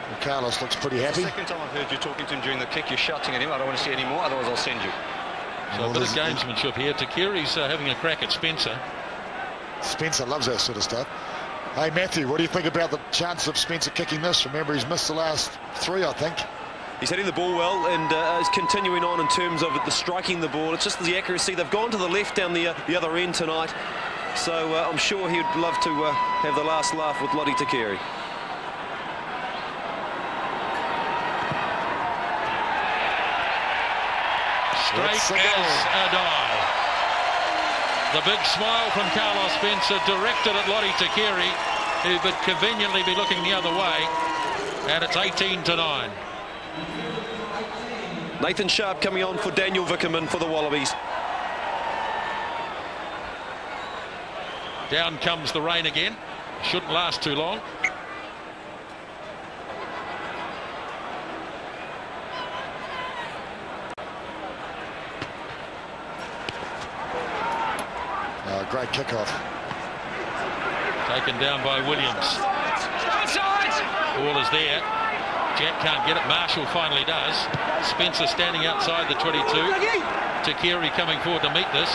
And Carlos looks pretty happy. The second time I've heard you talking to him during the kick, you're shouting at him. I don't want to see any more, otherwise I'll send you. So a bit of gamesmanship here. Takiri's having a crack at Spencer. Spencer loves that sort of stuff. Hey, Matthew, what do you think about the chance of Spencer kicking this? Remember, he's missed the last 3, I think. He's hitting the ball well and is continuing on in terms of the striking the ball. It's just the accuracy. They've gone to the left down the other end tonight. So I'm sure he'd love to have the last laugh with Lottie Takiri. Straight as a die. The big smile from Carlos Spencer directed at Lottie Takiri, who would conveniently be looking the other way. And it's 18-9. Nathan Sharp coming on for Daniel Vickerman for the Wallabies. Down comes the rain again. Shouldn't last too long. Great kickoff. Taken down by Williams. Ball is there. Jack can't get it. Marshall finally does. Spencer standing outside the 22. Takiri coming forward to meet this.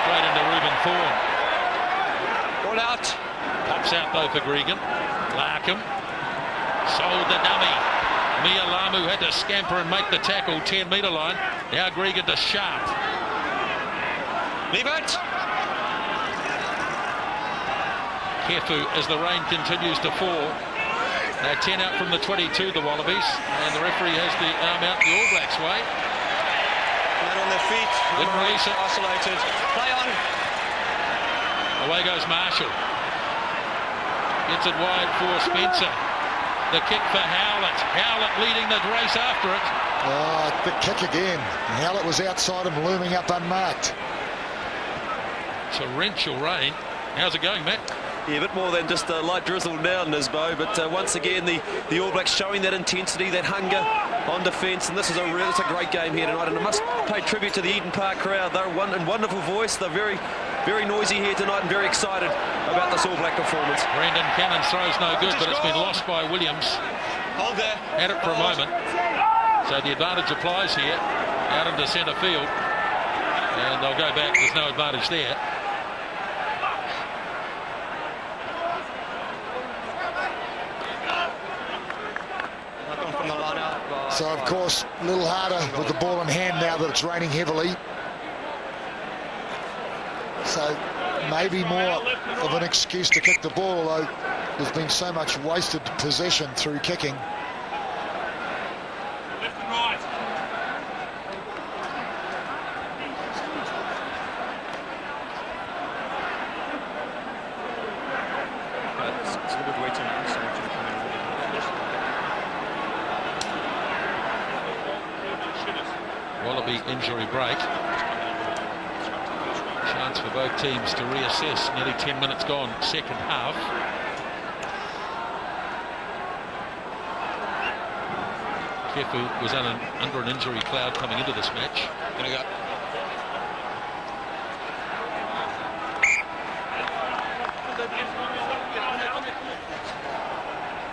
Straight into Reuben Thorne. All out. Pops out though for Gregan. Larkham. Sold the dummy. Mia Lamu had to scamper and make the tackle. 10-metre line. Now Gregan to Sharp. Leave it. Kefu as the rain continues to fall. Now 10 out from the 22, the Wallabies, and the referee has the arm out the All Blacks way. Not on their feet. Didn't release it. Isolated. Play on. Away goes Marshall. Gets it wide for Spencer. The kick for Howlett. Howlett leading the race after it. Oh, the kick again. Howlett was outside him, looming up unmarked. Torrential rain. How's it going, Matt? Yeah, a bit more than just a light drizzle now, Nisbo, but once again the All Blacks showing that intensity, that hunger on defence, and this is it's a great game here tonight, and I must pay tribute to the Eden Park crowd. They're in wonderful voice. They're very, very noisy here tonight and very excited about this All Black performance. Brendan Cannon's throw's no good, but it's been lost by Williams. Hold there. Had it for a moment. So the advantage applies here, out into centre field, and they'll go back. There's no advantage there. So, of course, a little harder with the ball in hand now that it's raining heavily. So, maybe more of an excuse to kick the ball, although there's been so much wasted possession through kicking. Left and right. It's a good way to Wallaby injury break. Chance for both teams to reassess. Nearly 10 minutes gone, second half. Kefu was under an injury cloud coming into this match. Gonna go.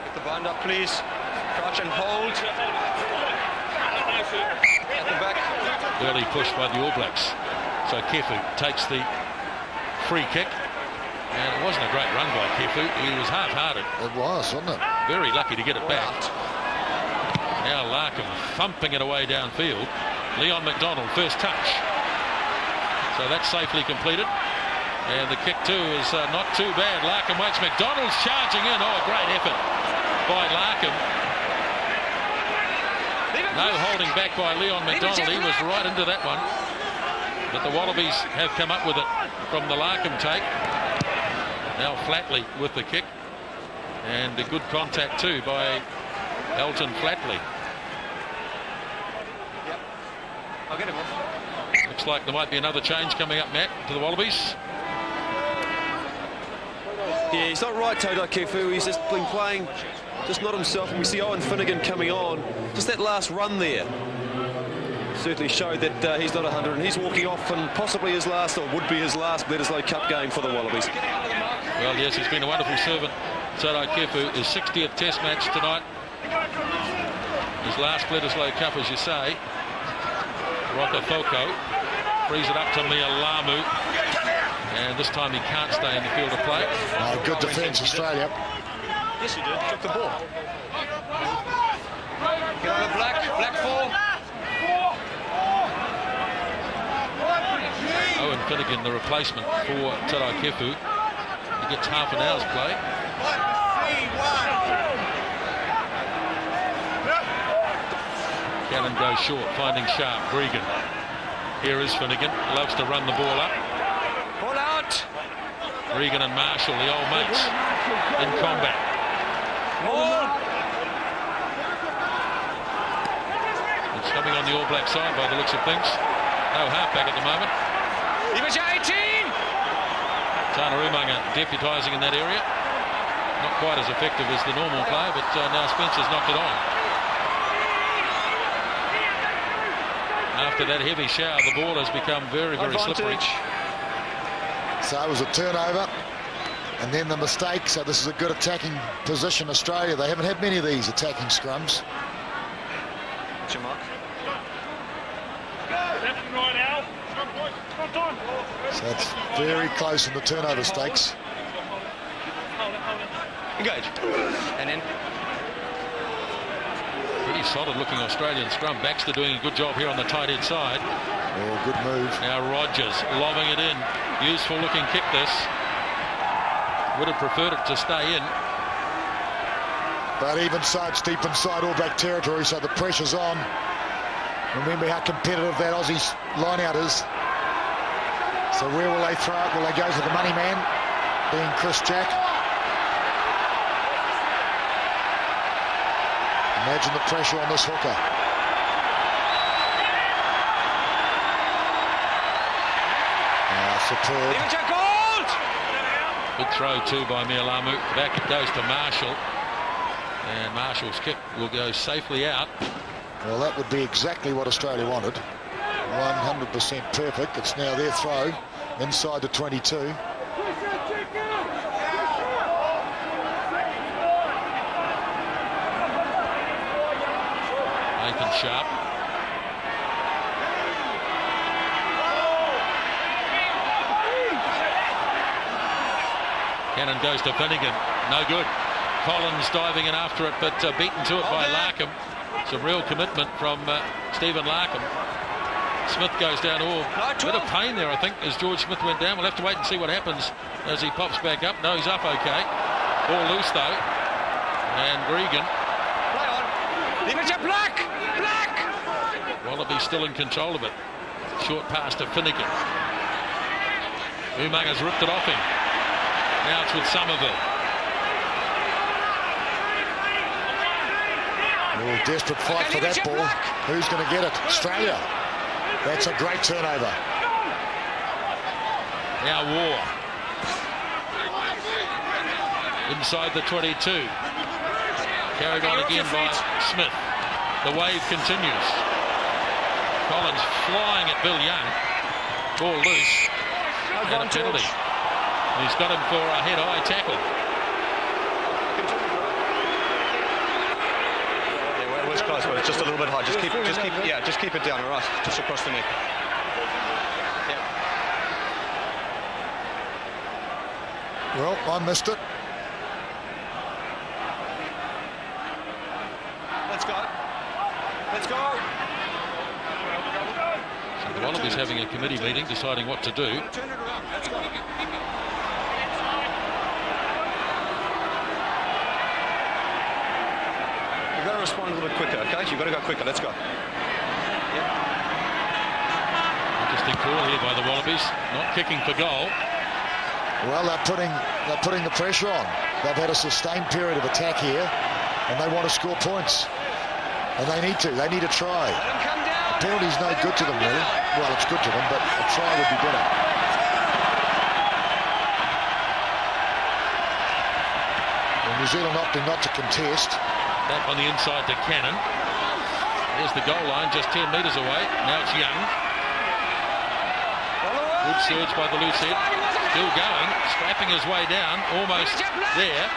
Get the bind up, please. Crouch and hold. At the back. Early push by the All Blacks. So Kefu takes the free kick. And it wasn't a great run by Kefu. He was half-hearted. It was, wasn't it? Very lucky to get it back. Now Larkham thumping it away downfield. Leon McDonald, first touch. So that's safely completed. And the kick too is not too bad. Larkham waits. McDonald's charging in. Oh, a great effort by Larkham. No holding back by Leon McDonald. He was right into that one. But the Wallabies have come up with it from the Larkham take. Now Flatley with the kick. And a good contact too by Elton Flatley. Yep. I'll get him off. Looks like there might be another change coming up, Matt, to the Wallabies. Yeah, he's not right, Todai Kefu. He's just been playing just not himself. And we see Owen Finnegan coming on. Just that last run there certainly showed that he's not 100. And he's walking off and possibly his last, or would be his last, Bledisloe Cup game for the Wallabies. Well, yes, he's been a wonderful servant. Todai Kefu, his 60th Test match tonight. His last Bledisloe Cup, as you say. Rokafoko frees it up to Mialamu. And this time he can't stay in the field of play. Oh, good defence, Australia. Yes, he did. Took the ball. Get on the black 4. Owen Finnegan, the replacement for Todai Kefu. He gets half an hour's play. Cannon goes short, finding sharp. Gregan. Here is Finnegan. Loves to run the ball up. Ball out. Gregan and Marshall, the old mates, in combat. It's coming on the All Black side by the looks of things. No halfback at the moment. Image 18. Tana Umaga deputising in that area. Not quite as effective as the normal player, but now Spencer's knocked it on. After that heavy shower, the ball has become very, very slippery. So it was a turnover, and then the mistake. So this is a good attacking position, Australia. They haven't had many of these attacking scrums. What's your mark? So it's very close in the turnover stakes. Engage. And then. Pretty solid looking Australian scrum. Baxter doing a good job here on the tight end side. Oh, good move. Now Rogers lobbing it in. Useful looking kick this. Would have preferred it to stay in. But even so, it's deep inside All Black territory, so the pressure's on. Remember how competitive that Aussie line-out is. So where will they throw it? Will they go to the money man, being Chris Jack? Imagine the pressure on this hooker. Superb. Good throw too by Mialamu. Back it goes to Marshall. And Marshall's kick will go safely out. Well, that would be exactly what Australia wanted. 100% perfect. It's now their throw inside the 22. Nathan Sharp. Cannon goes to Finnegan. No good. Collins diving in after it, but beaten to it by Larkham. Some real commitment from Stephen Larkham. Smith goes down. Oh, a bit of pain there, I think, as George Smith went down. We'll have to wait and see what happens as he pops back up. No, he's up okay. Ball loose, though. And Gregan. Play on. Leave it to Black. Wallaby still in control of it. Short pass to Finnegan. Umaga's ripped it off him. Now it's with Somerville. Oh, desperate fight for that ball. Who's going to get it? Australia. That's a great turnover. Now War. Inside the 22. Carried on again by Smith. The wave continues. Collins flying at Bill Young. Ball loose. And a penalty. He's got him for a head-high tackle. Yeah, it was close, but it's just a little bit high. Just keep it down, all right? Just across the neck. Yeah. Well, I missed it. Let's go. Let's go. So the Wallabies having a committee meeting deciding what to do. Turn it around. Let's go. You've got to respond a little bit quicker, okay? You've got to go quicker. Let's go. Interesting call here by the Wallabies. Not kicking for goal. Well, they're putting the pressure on. They've had a sustained period of attack here, and they want to score points. And they need to. They need a try. A penalty's no good to them, really. Well, it's good to them, but a try would be better. Well, New Zealand opting not to contest. Back on the inside to Cannon. There's the goal line, just 10 metres away. Now it's Young. Good surge by the loose head. Still going, scrapping his way down, almost there.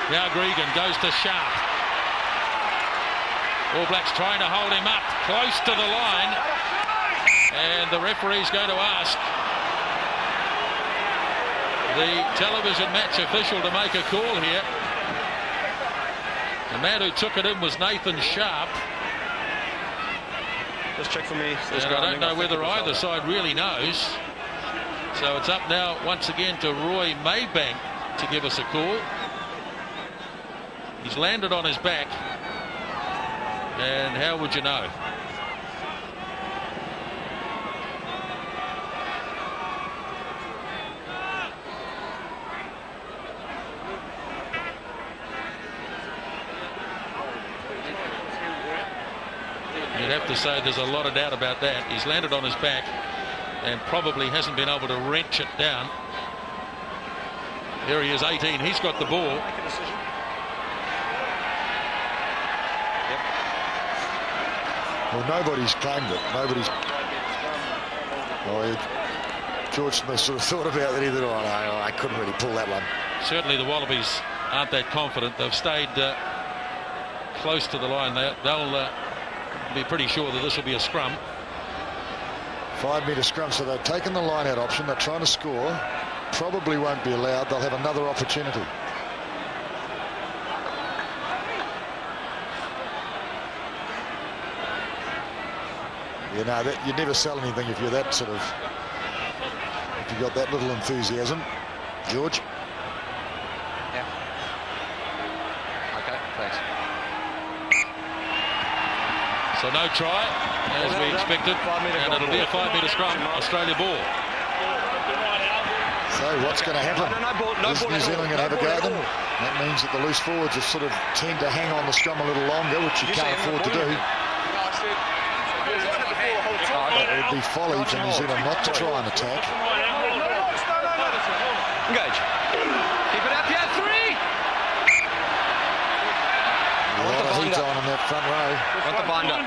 Now Gregan goes to Sharp. All Blacks trying to hold him up close to the line, and the referee's going to ask the television match official to make a call here. The man who took it in was Nathan Sharp. Just check for me. And I don't know whether either side really knows. So it's up now once again to Roy Maybank to give us a call. He's landed on his back. And how would you know? You'd have to say there's a lot of doubt about that. He's landed on his back and probably hasn't been able to wrench it down. There he is, 18. He's got the ball. Well, nobody's claimed it. Nobody's. Oh, George Smith sort of thought about that. He thought, oh, no, I couldn't really pull that one. Certainly the Wallabies aren't that confident. They've stayed close to the line. They'll be pretty sure that this will be a scrum. 5-metre scrum, so they've taken the line-out option. They're trying to score. Probably won't be allowed. They'll have another opportunity. You know, you never sell anything if you're that sort of, if you've got that little enthusiasm. George? Yeah. Okay, thanks. So no try, as we expected, and it'll be a 5-metre scrum, Australia ball. So what's going to happen? Is New Zealand going to have a go at them? That means that the loose forwards have sort of tend to hang on the scrum a little longer, which you can't afford to do. It would be folly for New Zealand not to try and attack. Engage. Keep it up here, 3. A lot of heat on in that front row. Want the binder.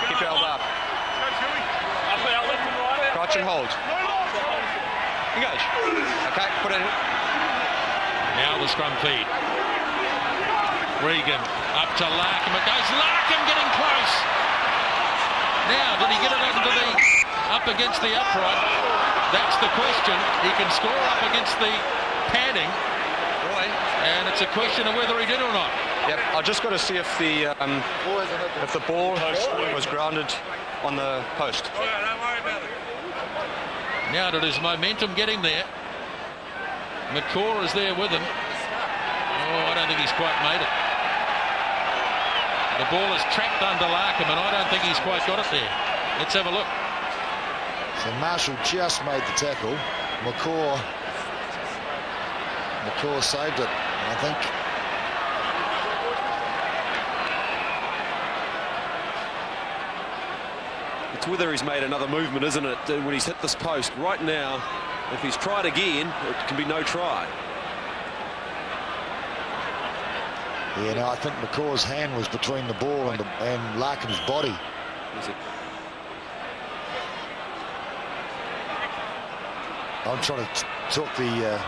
Keep your elbow up. Crouch and hold. Engage. Okay, put it in. Now the scrum feed. Regan up to Larkham. It goes Larkham getting close. Now, did he get it up against the upright? That's the question. He can score up against the padding. And it's a question of whether he did or not. Yep, I just got to see if the ball was grounded on the post. Now did his momentum get him there? McCaw is there with him. Oh, I don't think he's quite made it. The ball is trapped under Larkham, and I don't think he's quite got it there. Let's have a look. So Marshall just made the tackle. McCaw saved it, I think. It's whether he's made another movement, isn't it, when he's hit this post. Right now, if he's tried again, it can be no try. Yeah, no, I think McCaw's hand was between the ball and Larkin's body. Is it? I'm trying to talk the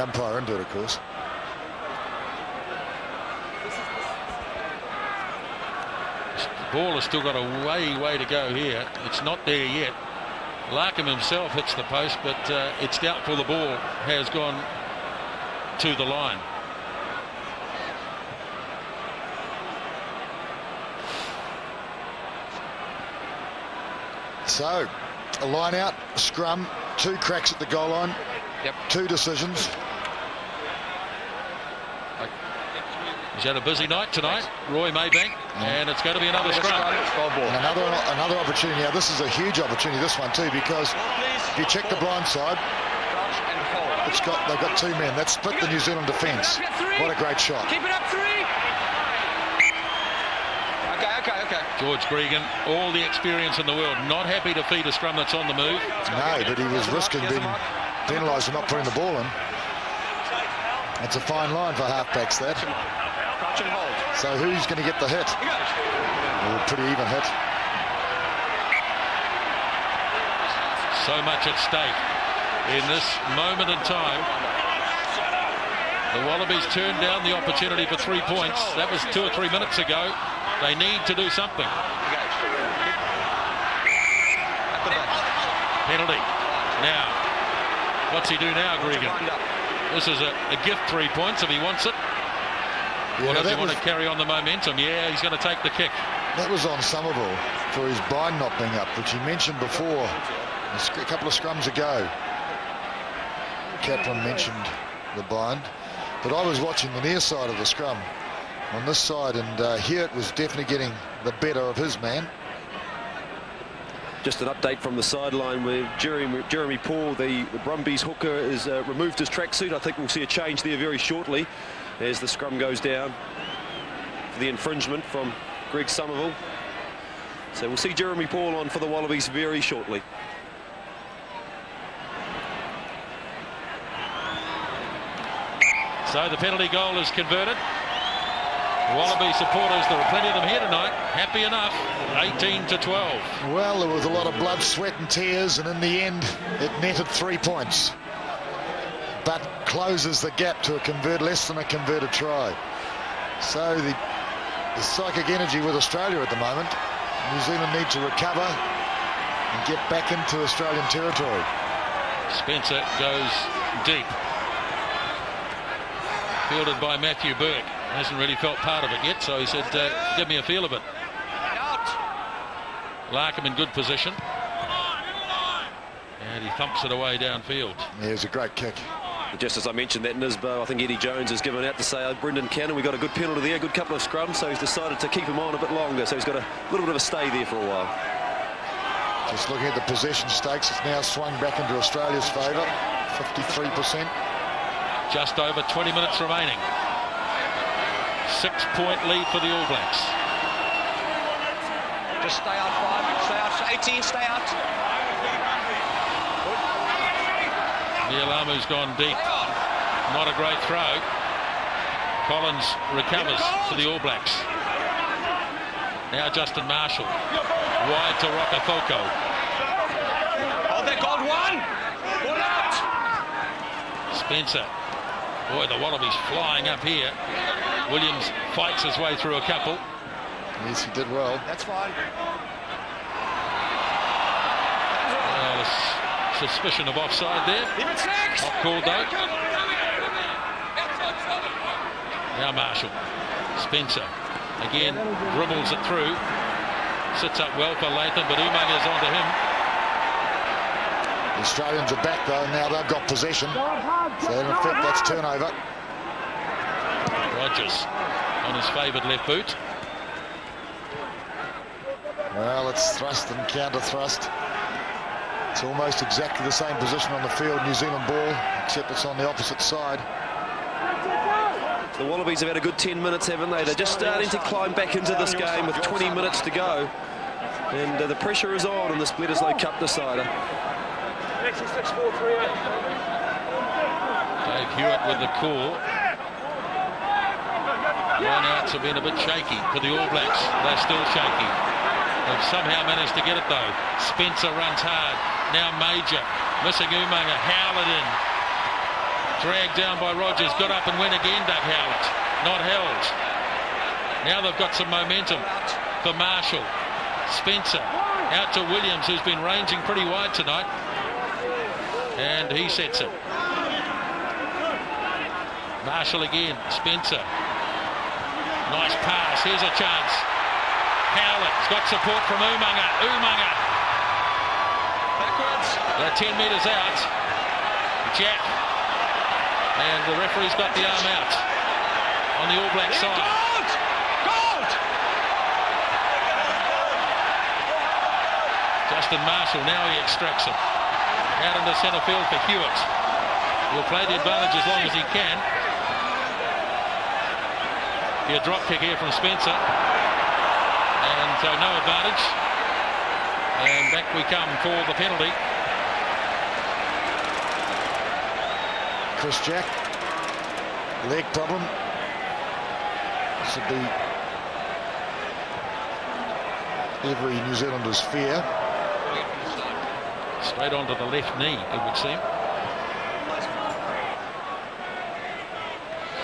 umpire into it, of course. The ball has still got a way to go here. It's not there yet. Larkham himself hits the post, but it's doubtful the ball has gone to the line. So, a line out, a scrum, 2 cracks at the goal line. Yep. 2 decisions. He's had a busy night tonight, Roy Maybank, and it's going to be another scrum. And another opportunity. Now, this is a huge opportunity, this one too, because if you check the blind side, they've got 2 men. That split the New Zealand defence. What a great shot. Keep it up 3. Okay. George Gregan, all the experience in the world, not happy to feed a scrum that's on the move. No, but he was risking being penalised for not putting the ball in. It's a fine line for halfbacks, that. So who's going to get the hit? Oh, pretty even hit. So much at stake in this moment in time. The Wallabies turned down the opportunity for 3 points. That was 2 or 3 minutes ago. They need to do something. Penalty. Now, what's he do now, Gregan? This is a gift 3 points if he wants it. Yeah, does he want to carry on the momentum? Yeah, he's going to take the kick. That was on Somerville for his bind not being up, which he mentioned before a couple of scrums ago. Kaplan mentioned the bind, but I was watching the near side of the scrum on this side, and Hewitt was definitely getting the better of his man. Just an update from the sideline where Jeremy Paul, the Brumbies hooker, is removed his tracksuit. I think we'll see a change there very shortly as the scrum goes down for the infringement from Greg Somerville. So we'll see Jeremy Paul on for the Wallabies very shortly. So the penalty goal is converted. Wallaby supporters, there are plenty of them here tonight, happy enough, 18-12. Well, there was a lot of blood, sweat and tears, and in the end it netted 3 points, but closes the gap to less than a converted try. So the psychic energy with Australia at the moment. New Zealand need to recover and get back into Australian territory. Spencer goes deep, fielded by Matthew Burke. Hasn't really felt part of it yet, so he said, give me a feel of it. Larkham in good position. And he thumps it away downfield. Yeah, it was a great kick. Just as I mentioned that, Nisbo, I think Eddie Jones has given out to say, Brendan Cannon, we got a good penalty there, a good couple of scrums, so he's decided to keep him on a bit longer, so he's got a little bit of a stay there for a while. Just looking at the possession stakes, it's now swung back into Australia's favour, 53%. Just over 20 minutes remaining. 6-point lead for the All Blacks. Just stay out 5, stay out 18, stay out. Nialamu's gone deep. Not a great throw. Collins recovers for the All Blacks. Now Justin Marshall. Wide to Rocafoko. Oh, they got one! Pull out! Spencer. Boy, the Wallabies flying up here. Williams fights his way through a couple. Yes, he did well. That's fine. Well, a suspicion of offside there. Not called though. Now Marshall. Spencer. Again, dribbles it through. Sits up well for Latham, but Umaga is onto him. The Australians are back though, now they've got possession. So in effect, that's turnover. Rogers on his favoured left boot. Well, it's thrust and counter thrust. It's almost exactly the same position on the field, New Zealand ball, except it's on the opposite side. The Wallabies have had a good 10 minutes, haven't they? They're just starting to climb back into this game with 20 minutes to go. And the pressure is on this Bledisloe Cup decider. Dave Hewitt with the call. Run-outs have been a bit shaky for the All Blacks. They're still shaky. They've somehow managed to get it though. Spencer runs hard. Now Major. Missing Umaga. Howlett in. Dragged down by Rogers. Got up and went again, Doug Howlett. Not held. Now they've got some momentum for Marshall. Spencer out to Williams, who's been ranging pretty wide tonight. And he sets it. Marshall again. Spencer. Nice pass. Here's a chance. Howlett's got support from Umaga. Umaga. Backwards. They're 10 metres out. Jack. And the referee's got the arm out on the All Black side. Gold! Justin Marshall, now he extracts it. Out into centre field for Hewitt. He'll play the advantage as long as he can. A drop kick here from Spencer. And so no advantage. And back we come for the penalty. Chris Jack, leg problem. This would be every New Zealander's fear. Straight onto the left knee, it would seem.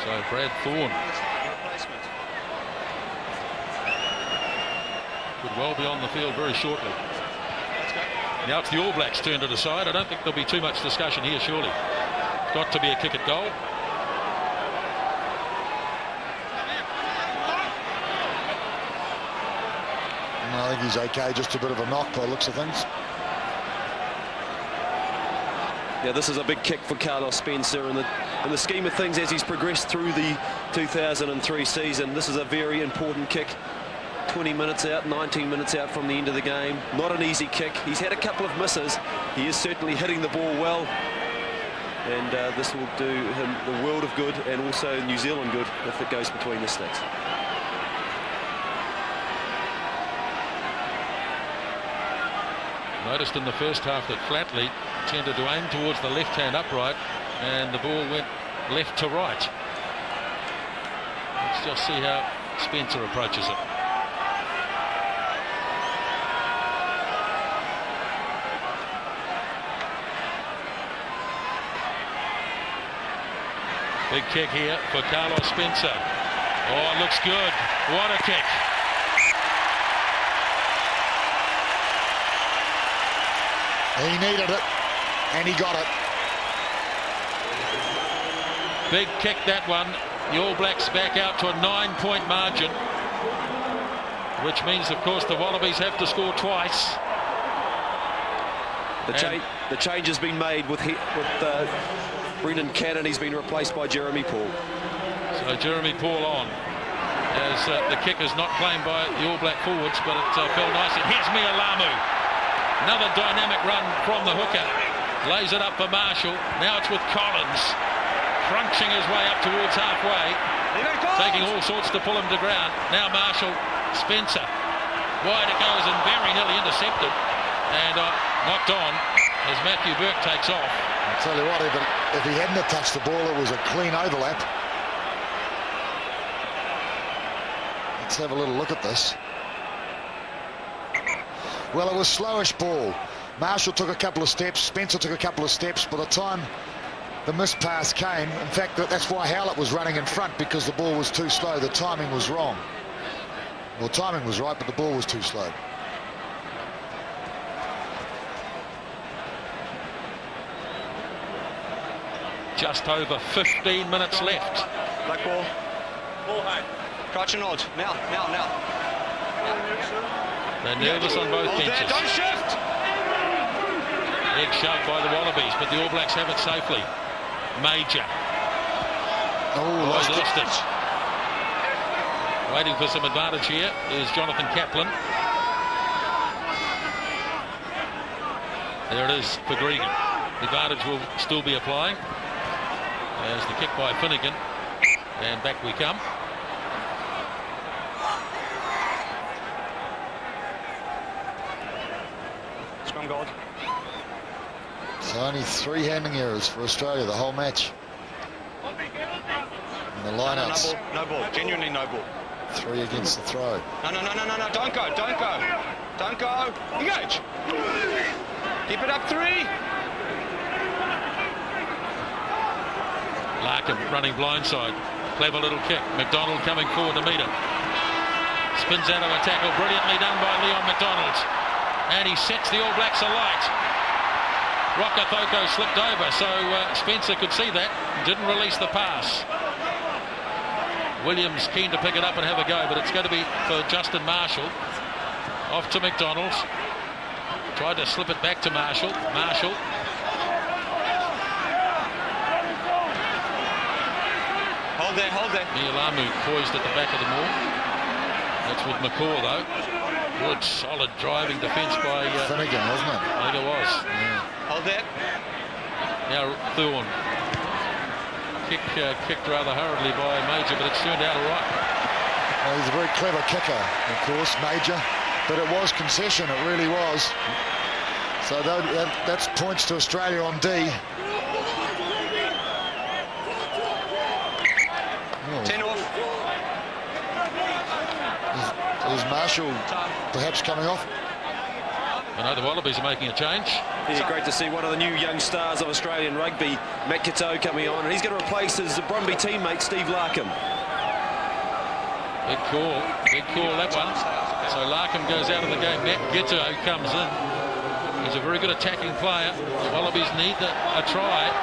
So Brad Thorne could well be on the field very shortly. Now it's the All Blacks' turn to decide. I don't think there'll be too much discussion here, surely. Got to be a kick at goal. I think he's okay, just a bit of a knock by the looks of things. Yeah, this is a big kick for Carlos Spencer in the scheme of things as he's progressed through the 2003 season. This is a very important kick. 20 minutes out, 19 minutes out from the end of the game. Not an easy kick. He's had a couple of misses. He is certainly hitting the ball well. And this will do him the world of good and also New Zealand good if it goes between the sticks. Noticed in the first half that Flatley tended to aim towards the left-hand upright and the ball went left to right. Let's just see how Spencer approaches it. Big kick here for Carlos Spencer. Oh, it looks good. What a kick. He needed it, and he got it. Big kick, that one. The All Blacks back out to a 9-point margin, which means, of course, the Wallabies have to score twice. The change has been made with Brendan Cannon. He's been replaced by Jeremy Paul. So Jeremy Paul on, as the kick is not claimed by the All Black forwards, but it fell nicely. Here's Mialamu. Another dynamic run from the hooker. Lays it up for Marshall. Now it's with Collins. Crunching his way up towards halfway. Taking all sorts to pull him to ground. Now Marshall. Spencer. Wide it goes and very nearly intercepted. And knocked on as Matthew Burke takes off. I'll tell you what, if he hadn't have touched the ball, it was a clean overlap. Let's have a little look at this. Well, it was slowish ball. Marshall took a couple of steps. Spencer took a couple of steps. By the time the missed pass came, in fact, that's why Howlett was running in front, because the ball was too slow. The timing was wrong. Well, timing was right, but the ball was too slow. Just over 15 minutes left. Black ball. Ball high. Crouch and hold. Now. They're nervous on both benches. Don't shift! Egg shoved by the Wallabies, but the All Blacks have it safely. Major. Oh, lost it. Waiting for some advantage here is Jonathan Kaplan. There it is for Gregan. The advantage will still be applying. There's the kick by Finnegan. And back we come. Scrum goal. So only 3 handling errors for Australia the whole match. And the lineouts. No ball. Genuinely no ball. 3 against the throw. No. Don't go. Don't go. Engage. Keep it up 3. Larkham running blindside. Clever little kick. McDonald coming forward to meet it. Spins out of a tackle. Brilliantly done by Leon McDonald. And he sets the All Blacks alight. Rokocoko slipped over, so Spencer could see that. Didn't release the pass. Williams keen to pick it up and have a go, but it's going to be for Justin Marshall. Off to McDonald. Tried to slip it back to Marshall. Marshall. Hold there. Nialamu poised at the back of the maul. That's with McCaw, though. Good, solid driving defence by Finnegan, wasn't it? I think it was. Yeah. Hold there. Now Thorne. Kicked rather hurriedly by Major, but it's turned out all right. Well, he's a very clever kicker, of course, Major. But it was concession, it really was. So that points to Australia on D. 10 off. Is Marshall perhaps coming off? I know the Wallabies are making a change. Yeah, great to see one of the new young stars of Australian rugby, Matt Cateau, coming on, and he's going to replace his Brumby teammate Steve Larkham. Big call that one. So Larkham goes out of the game. Matt Cateau comes in. He's a very good attacking player. The Wallabies need a try.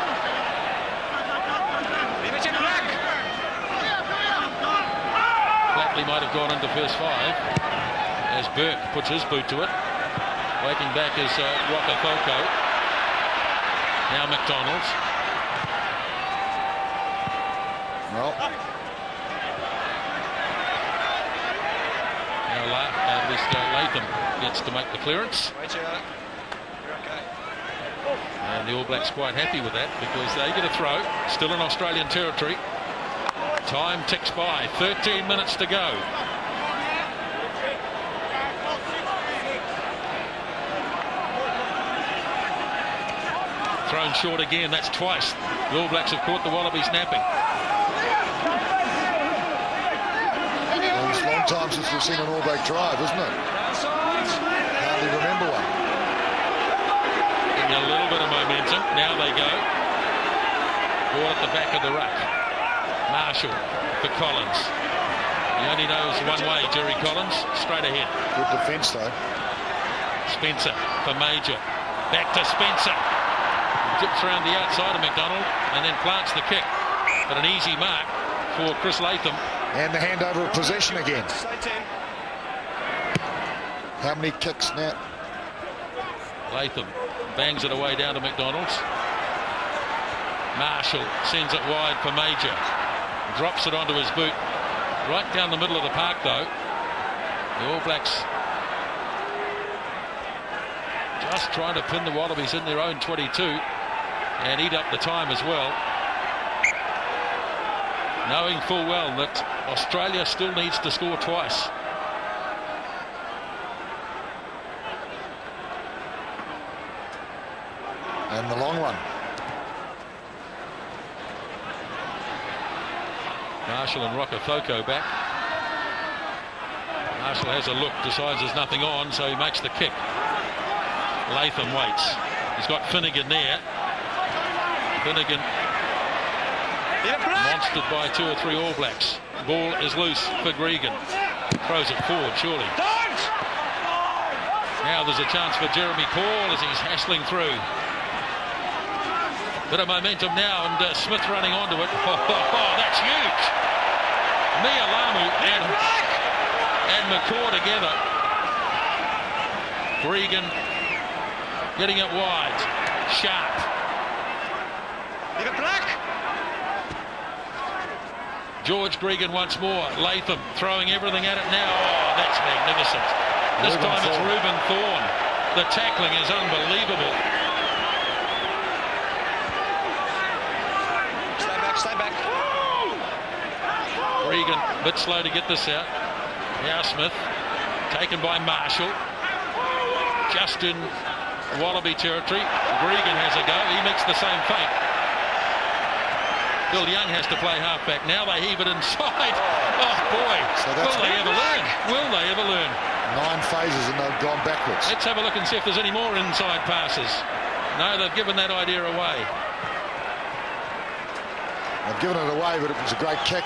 Flatley might have gone into first 5 as Burke puts his boot to it. Waking back is Rokocoko. Now McDonald. Well, now at least Latham gets to make the clearance. And the All Blacks quite happy with that because they get a throw. Still in Australian territory. Time ticks by. 13 minutes to go. Thrown short again. That's twice. The All Blacks have caught the Wallabies napping. Well, it's a long time since we've seen an All Black drive, isn't it? Hardly remember one. Getting a little bit of momentum. Now they go. Ball at the back of the ruck. Marshall for Collins. He only knows one way, Jerry Collins. Straight ahead. Good defence, though. Spencer for Major. Back to Spencer. Dips around the outside of McDonald and then plants the kick. But an easy mark for Chris Latham. And the handover of possession again. How many kicks now? Latham bangs it away down to McDonald's. Marshall sends it wide for Major. Drops it onto his boot. Right down the middle of the park, though. The All Blacks just trying to pin the Wallabies in their own 22 and eat up the time as well. Knowing full well that Australia still needs to score twice. And the long one. Marshall and Rokocoko back. Marshall has a look, decides there's nothing on, so he makes the kick. Latham waits. He's got Finnegan there. Finnegan monstered by 2 or 3 All Blacks. Ball is loose for Gregan. Throws it forward, surely. Now there's a chance for Jeremy Paul as he's hassling through. Bit of momentum now, and Smith running onto it. Oh, that's huge. Nialamu and McCaw together. Gregan getting it wide. Sharp. George Gregan once more. Latham throwing everything at it now. Oh, that's magnificent. This time it's Reuben Thorne. The tackling is unbelievable. Stay back. Gregan a bit slow to get this out. Now Smith taken by Marshall. Just in Wallaby territory. Gregan has a go. He makes the same fake. Bill Young has to play halfback. Now they heave it inside. Oh, boy. So will they ever learn? Will they ever learn? 9 phases and they've gone backwards. Let's have a look and see if there's any more inside passes. No, they've given that idea away. They've given it away, but it was a great kick.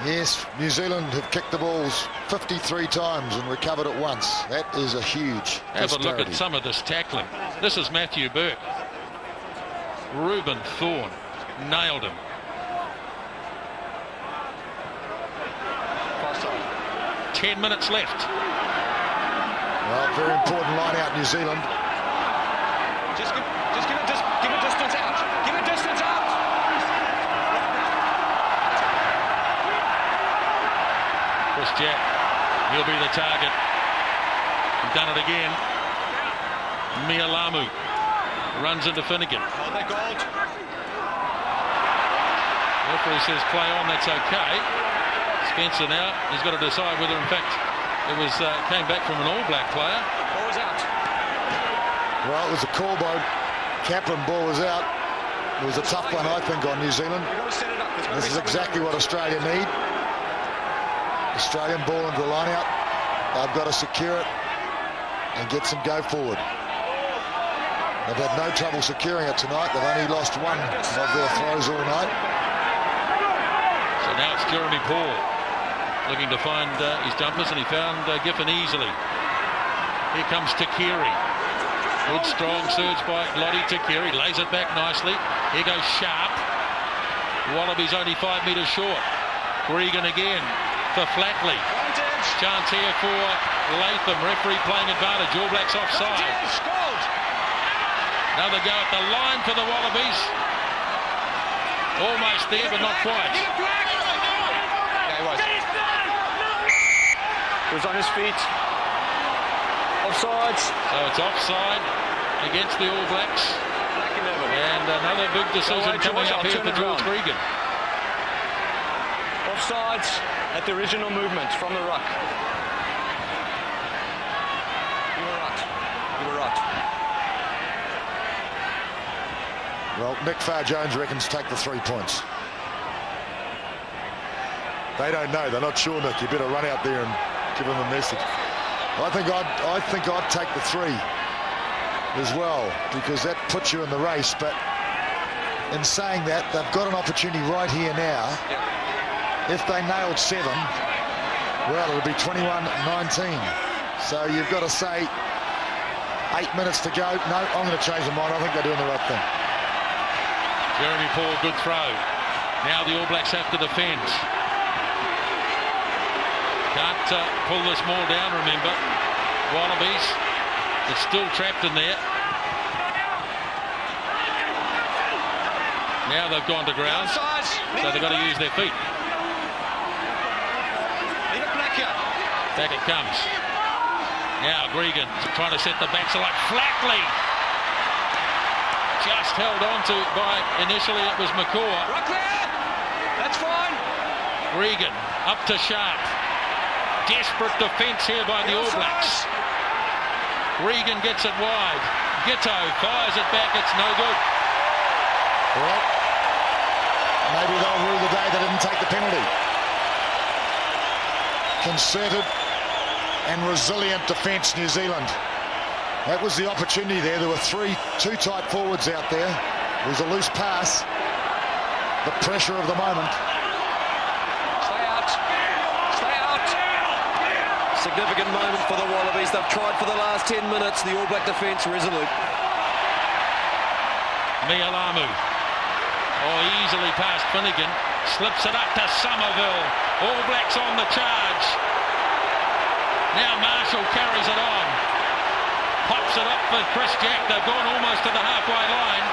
Yes, New Zealand have kicked the balls 53 times and recovered it once. That is a huge Have disparity. a look at some of this tackling. This is Matthew Burke. Reuben Thorne nailed him. 10 minutes left. Well, very important line out, New Zealand. Just give it distance out. Give it distance out. Chris Jack, he'll be the target. He's done it again. Mia Lamu runs into Finnegan. Oh, they're gold. Referee says play on, that's okay. Spencer now, he's got to decide whether in fact it was came back from an All Black player. Ball was out. Well, it was a call by Kaplan. Ball was out. It was a tough one, I think, on New Zealand. You've got to set it up. This is exactly what Australia need. Australian ball into the line out. They've got to secure it and get some go forward. They've had no trouble securing it tonight. They've only lost one of their throws all night. So now it's Jeremy Paul looking to find his jumpers, and he found Giffen easily. Here comes Takiri. Good strong surge by Lottie Takiri. Lays it back nicely. Here goes Sharp. Wallabies only 5 metres short. Gregan again for Flatley. Chance here for Latham. Referee playing advantage. All Blacks offside. Another go at the line for the Wallabies. Almost there, but not quite. He was on his feet. Offsides. So it's offside against the All Blacks. And another big decision coming up here for George Gregan. Offsides at the original movement from the ruck. You were right. You were right. Well, Nick Farr-Jones reckons take the 3 points. They don't know. They're not sure, Nick. You better run out there and give them a message. I think I'd take the 3 as well, because that puts you in the race. But in saying that, they've got an opportunity right here now. If they nailed 7, well, it'll be 21-19. So you've got to say 8 minutes to go. No, I'm going to change my mind. I think they're doing the right thing. Jeremy Paul, good throw. Now the All Blacks have to defend. Can't pull this maul down, remember. Wallabies, it's still trapped in there. Now they've gone to ground, so they've got to use their feet. Back it comes. Now Gregan trying to set the back so like Flatley. Just held on to by, initially it was McCaw. Right there. That's fine. Gregan up to Sharp. Desperate defence here by the All Blacks. Gregan gets it wide. Gitto fires it back. It's no good. Well, maybe they'll rue the day they didn't take the penalty. Concerted and resilient defence, New Zealand. That was the opportunity there. There were two tight forwards out there. It was a loose pass. The pressure of the moment. Stay out. Stay out. Significant moment for the Wallabies. They've tried for the last 10 minutes. The All Black defence resolute. Mia Lamu. Oh, easily past Finnegan. Slips it up to Somerville. All Blacks on the charge. Now Marshall carries it on. Pops it up for Chris Jack. They've gone almost to the halfway line.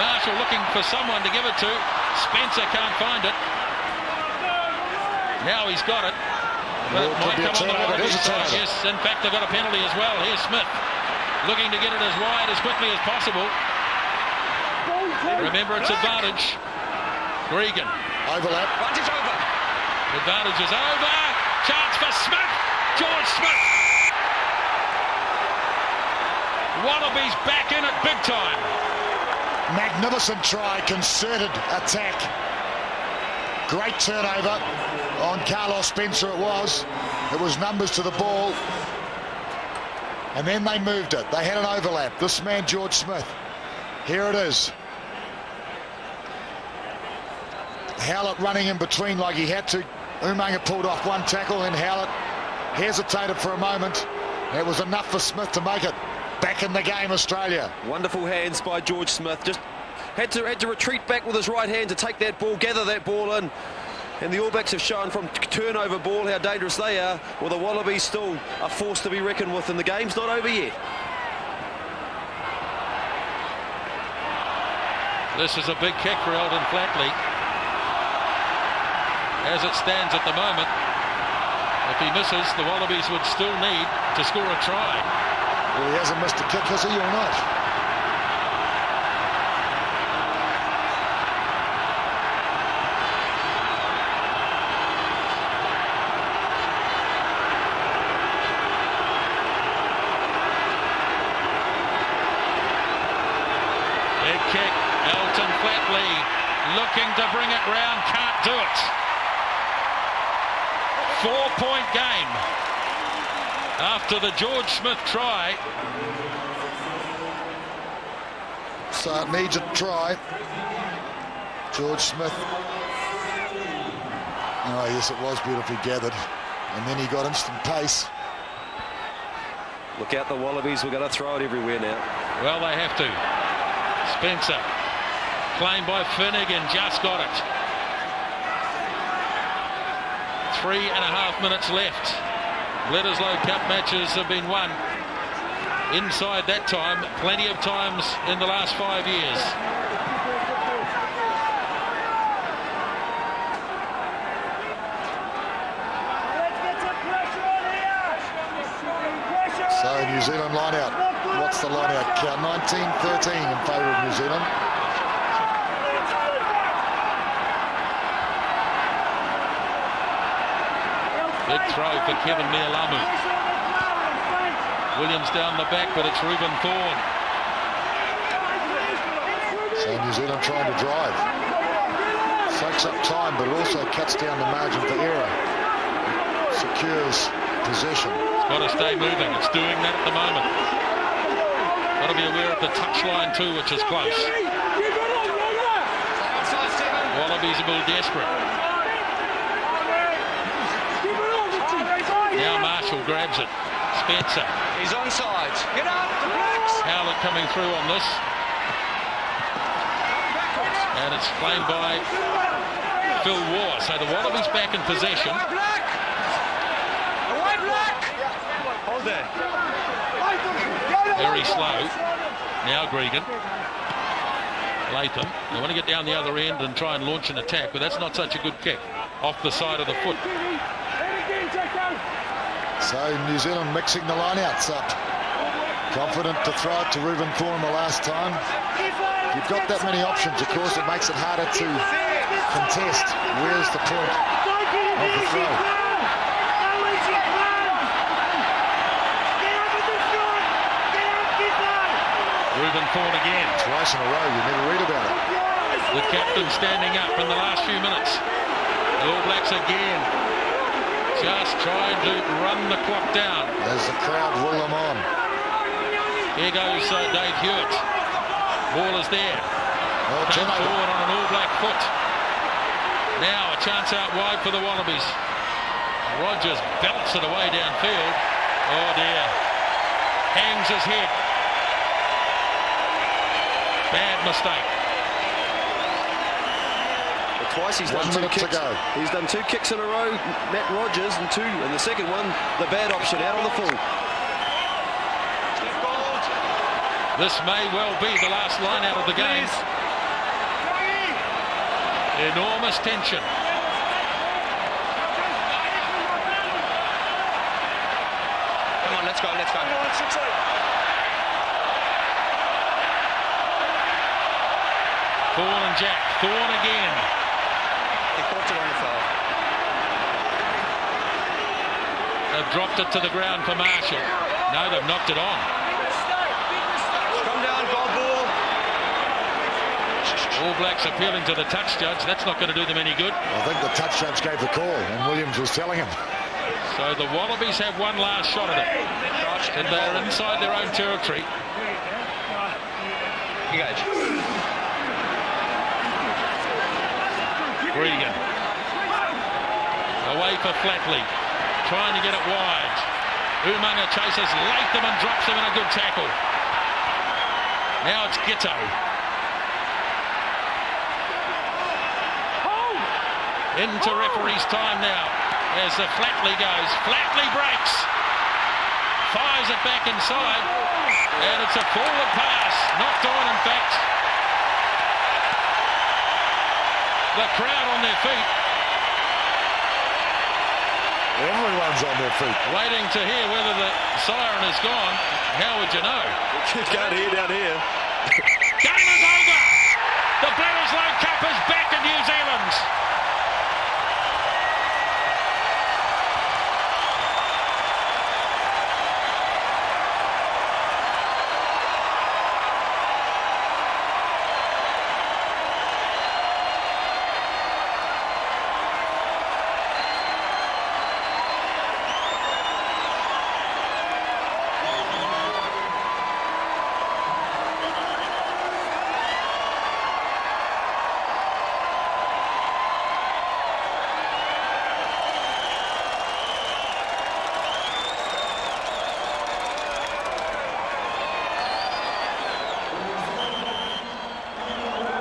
Marshall looking for someone to give it to. Spencer can't find it. Now he's got it. But it might come on the Wallabies side. Yes, in fact, they've got a penalty as well. Here's Smith looking to get it as wide as quickly as possible. Remember, it's advantage. Gregan. Overlap. Advantage over. Advantage is over. Chance for Smith. George Smith. Wallabies back in it big time. Magnificent try, concerted attack. Great turnover on Carlos Spencer it was. It was numbers to the ball. And then they moved it. They had an overlap. This man, George Smith. Here it is. Howlett running in between like he had to. Umaga pulled off one tackle, and Howlett hesitated for a moment. It was enough for Smith to make it back in the game, Australia. Wonderful hands by George Smith. Just had to retreat back with his right hand to take that ball, gather that ball in. And the All Blacks have shown from turnover ball how dangerous they are. Well, the Wallabies still a force to be reckoned with, and the game's not over yet. This is a big kick for Eldon Flatley. As it stands at the moment, if he misses, the Wallabies would still need to score a try. Well, he hasn't missed a kick, has he, or not? Big kick, Elton Flatley looking to bring it round, can't do it. 4-point game after the George Smith try. So it needs a try. George Smith. Oh, yes, it was beautifully gathered. And then he got instant pace. Look out, the Wallabies. We're going to throw it everywhere now. Well, they have to. Spencer, claimed by Finnegan, just got it. 3.5 minutes left. Bledisloe Cup matches have been won inside that time, plenty of times in the last 5 years. So New Zealand line out. What's the line out count? 19-13 in favour of New Zealand. Big throw for Kevin Mealamu. Williams down the back, but it's Reuben Thorne. So New Zealand trying to drive. Soaks up time, but it also cuts down the margin for error. Secures possession. It's got to stay moving. It's doing that at the moment. Got to be aware of the touchline too, which is close. Wallabies a little desperate. Now Marshall grabs it. Spencer. He's onside. Get up, the Blacks. Howlett coming through on this. And it's claimed by Phil Waugh. So the Wallabies back in possession. Away, Black. Hold there. Very slow. Now Gregan. Latham. They want to get down the other end and try and launch an attack, but that's not such a good kick. Off the side of the foot. So New Zealand mixing the lineouts up. Confident to throw it to Reuben Thorne the last time. You've got that many options, of course, it makes it harder to contest. Where's the point of the throw? Reuben Thorne again. Twice in a row, you never read about it. The captain standing up in the last few minutes. The All Blacks again. Just trying to run the clock down. As the crowd will them on. Here goes Dave Hewitt. Ball is there. Oh, Come forward on an All Black foot. Now a chance out wide for the Wallabies. Rogers belts it away downfield. Oh dear. Hangs his head. Bad mistake. Twice he's done 1 minute two kicks. to go. He's done 2 kicks in a row, Matt Rogers, and the second one, the bad option, out on the full. This may well be the last line out of the game. Enormous tension. Come on, let's go, let's go. Thorne and Jack. Thorne again. He caught it on the foul. They've dropped it to the ground for Marshall. No, they've knocked it on. All Blacks appealing to the touch judge. That's not going to do them any good. I think the touch judge gave the call, and Williams was telling him. So the Wallabies have one last shot at it. And they're inside their own territory. Engage. Regan. Away for Flatley. Trying to get it wide. Umaga chases Latham and drops him in a good tackle. Now it's Giteau. Into referee's time now as the Flatley goes. Flatley breaks. Fires it back inside. And it's a forward pass. Knocked on, in fact. The crowd on their feet. Everyone's on their feet. Waiting to hear whether the siren has gone. How would you know? You can't hear down here. Game is over. The Bledisloe Cup is back in New Zealand.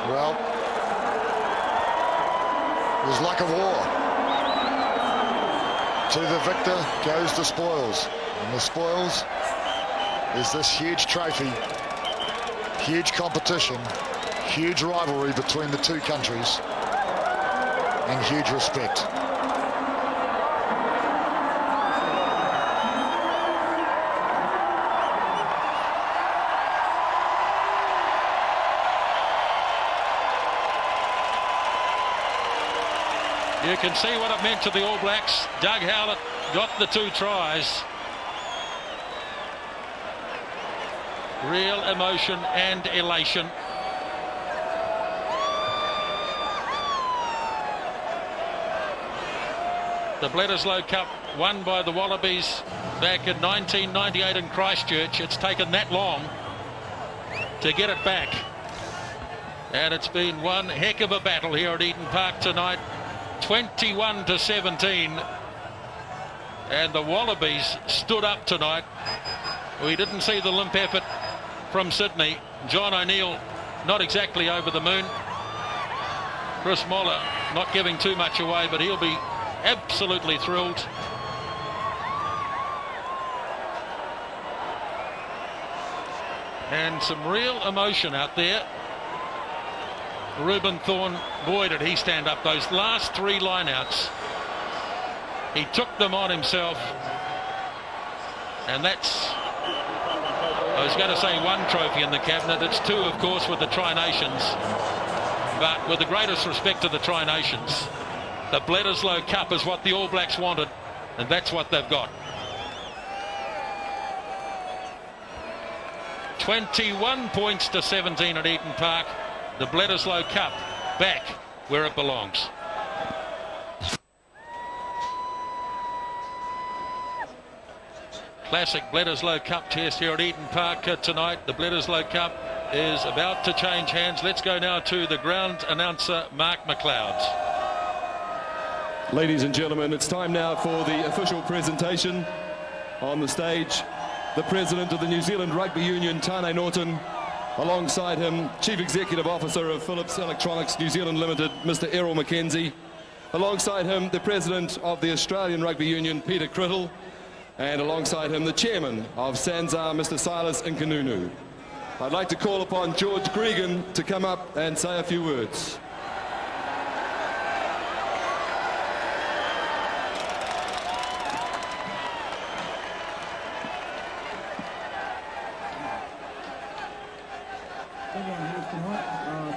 Well, there's like a war. To the victor goes the spoils. And the spoils is this huge trophy, huge competition, huge rivalry between the two countries, and huge respect. You can see what it meant to the All Blacks. Doug Howlett got the 2 tries. Real emotion and elation. The Bledisloe Cup won by the Wallabies back in 1998 in Christchurch. It's taken that long to get it back. And it's been one heck of a battle here at Eden Park tonight. 21-17, and the Wallabies stood up tonight. We didn't see the limp effort from Sydney. John O'Neill not exactly over the moon. Chris Moller not giving too much away, but he'll be absolutely thrilled. And some real emotion out there. Reuben Thorne, boy did he stand up. Those last 3 lineouts, he took them on himself, and that's, I was going to say 1 trophy in the cabinet. It's 2, of course, with the Tri-Nations, but with the greatest respect to the Tri-Nations, the Bledisloe Cup is what the All Blacks wanted, and that's what they've got. 21 points to 17 at Eden Park. The Bledisloe Cup back where it belongs. Classic Bledisloe Cup test here at Eden Park tonight. The Bledisloe Cup is about to change hands. Let's go now to the ground announcer, Mark McLeod. Ladies and gentlemen, it's time now for the official presentation. On the stage, the President of the New Zealand Rugby Union, Tane Norton. Alongside him, Chief Executive Officer of Philips Electronics New Zealand Limited, Mr. Errol McKenzie. Alongside him, the President of the Australian Rugby Union, Peter Crittall. And alongside him, the Chairman of SANZAAR, Mr. Silas Nkanunu. I'd like to call upon George Gregan to come up and say a few words.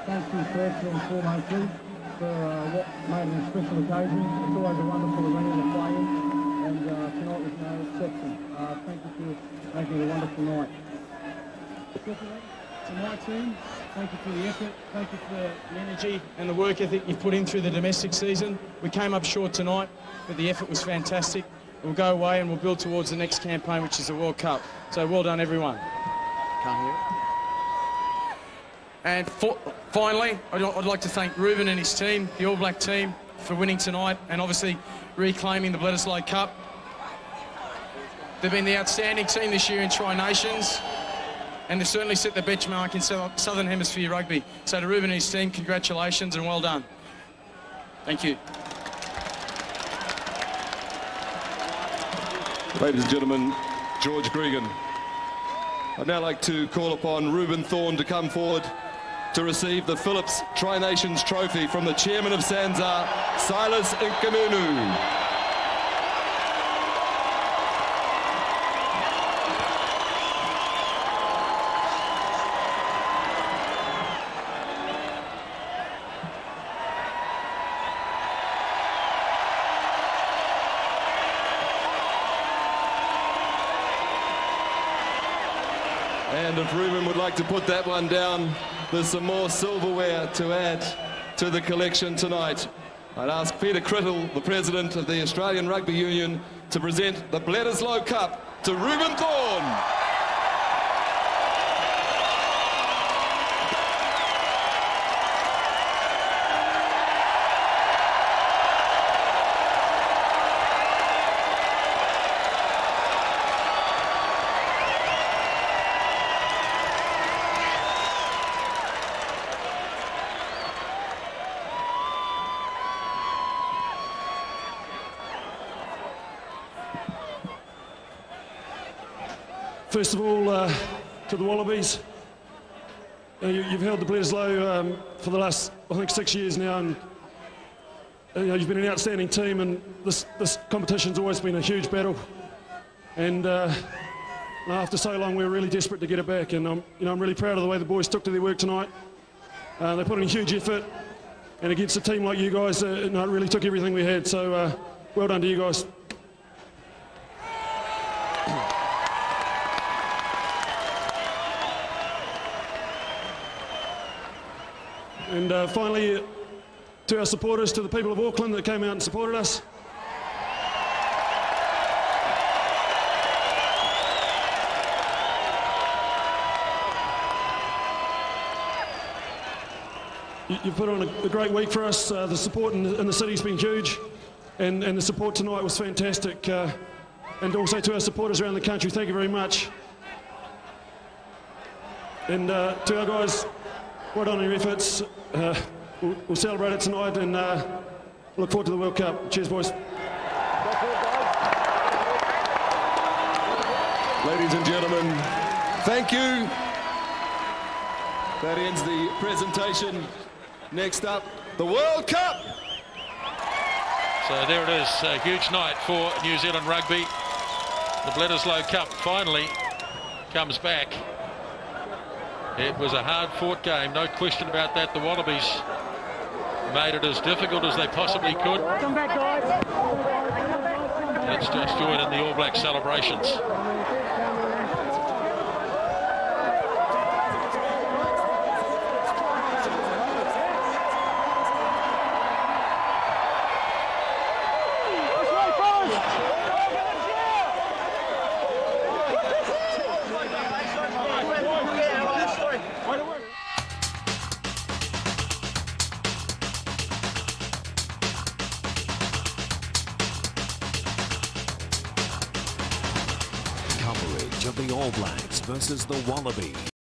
Thank you first and foremostly for what made an special occasion. It's always a wonderful arena to play in, and tonight was no exception. Thank you for making it a wonderful night. to my team. Thank you for the effort. Thank you for the energy and the work ethic you've put in through the domestic season. We came up short tonight, but the effort was fantastic. We'll go away and we'll build towards the next campaign, which is the World Cup. So well done, everyone. Can't hear it. And finally, I'd like to thank Ruben and his team, the All Black team, for winning tonight and obviously reclaiming the Bledisloe Cup. They've been the outstanding team this year in Tri-Nations, and they've certainly set the benchmark in Southern Hemisphere rugby. So to Ruben and his team, congratulations and well done. Thank you. Ladies and gentlemen, George Gregan. I'd now like to call upon Ruben Thorne to come forward to receive the Phillips Tri-Nations Trophy from the chairman of SANZAAR, Silas Nkamunu. And if Ruben would like to put that one down, there's some more silverware to add to the collection tonight. I'd ask Peter Crittall, the president of the Australian Rugby Union, to present the Bledisloe Cup to Ruben Thorne. First of all, to the Wallabies, you've held the Bledisloe for the last, I think, 6 years now, and you've been an outstanding team, and this competition's always been a huge battle. And after so long, we're really desperate to get it back, and I'm really proud of the way the boys took to their work tonight. They put in a huge effort, and against a team like you guys, it really took everything we had. So well done to you guys. And finally, to our supporters, to the people of Auckland that came out and supported us. You put on a great week for us. The support in the city's been huge, and the support tonight was fantastic. And also to our supporters around the country, thank you very much. And to our guys, well done on your efforts. We'll celebrate it tonight and look forward to the World Cup. Cheers, boys. Ladies and gentlemen, thank you. That ends the presentation. Next up, the World Cup. So there it is, a huge night for New Zealand rugby. The Bledisloe Cup finally comes back. It was a hard-fought game, no question about that. The Wallabies made it as difficult as they possibly could. Come back, guys. Let's just join in the All Black celebrations. Coverage of the All Blacks versus the Wallabies.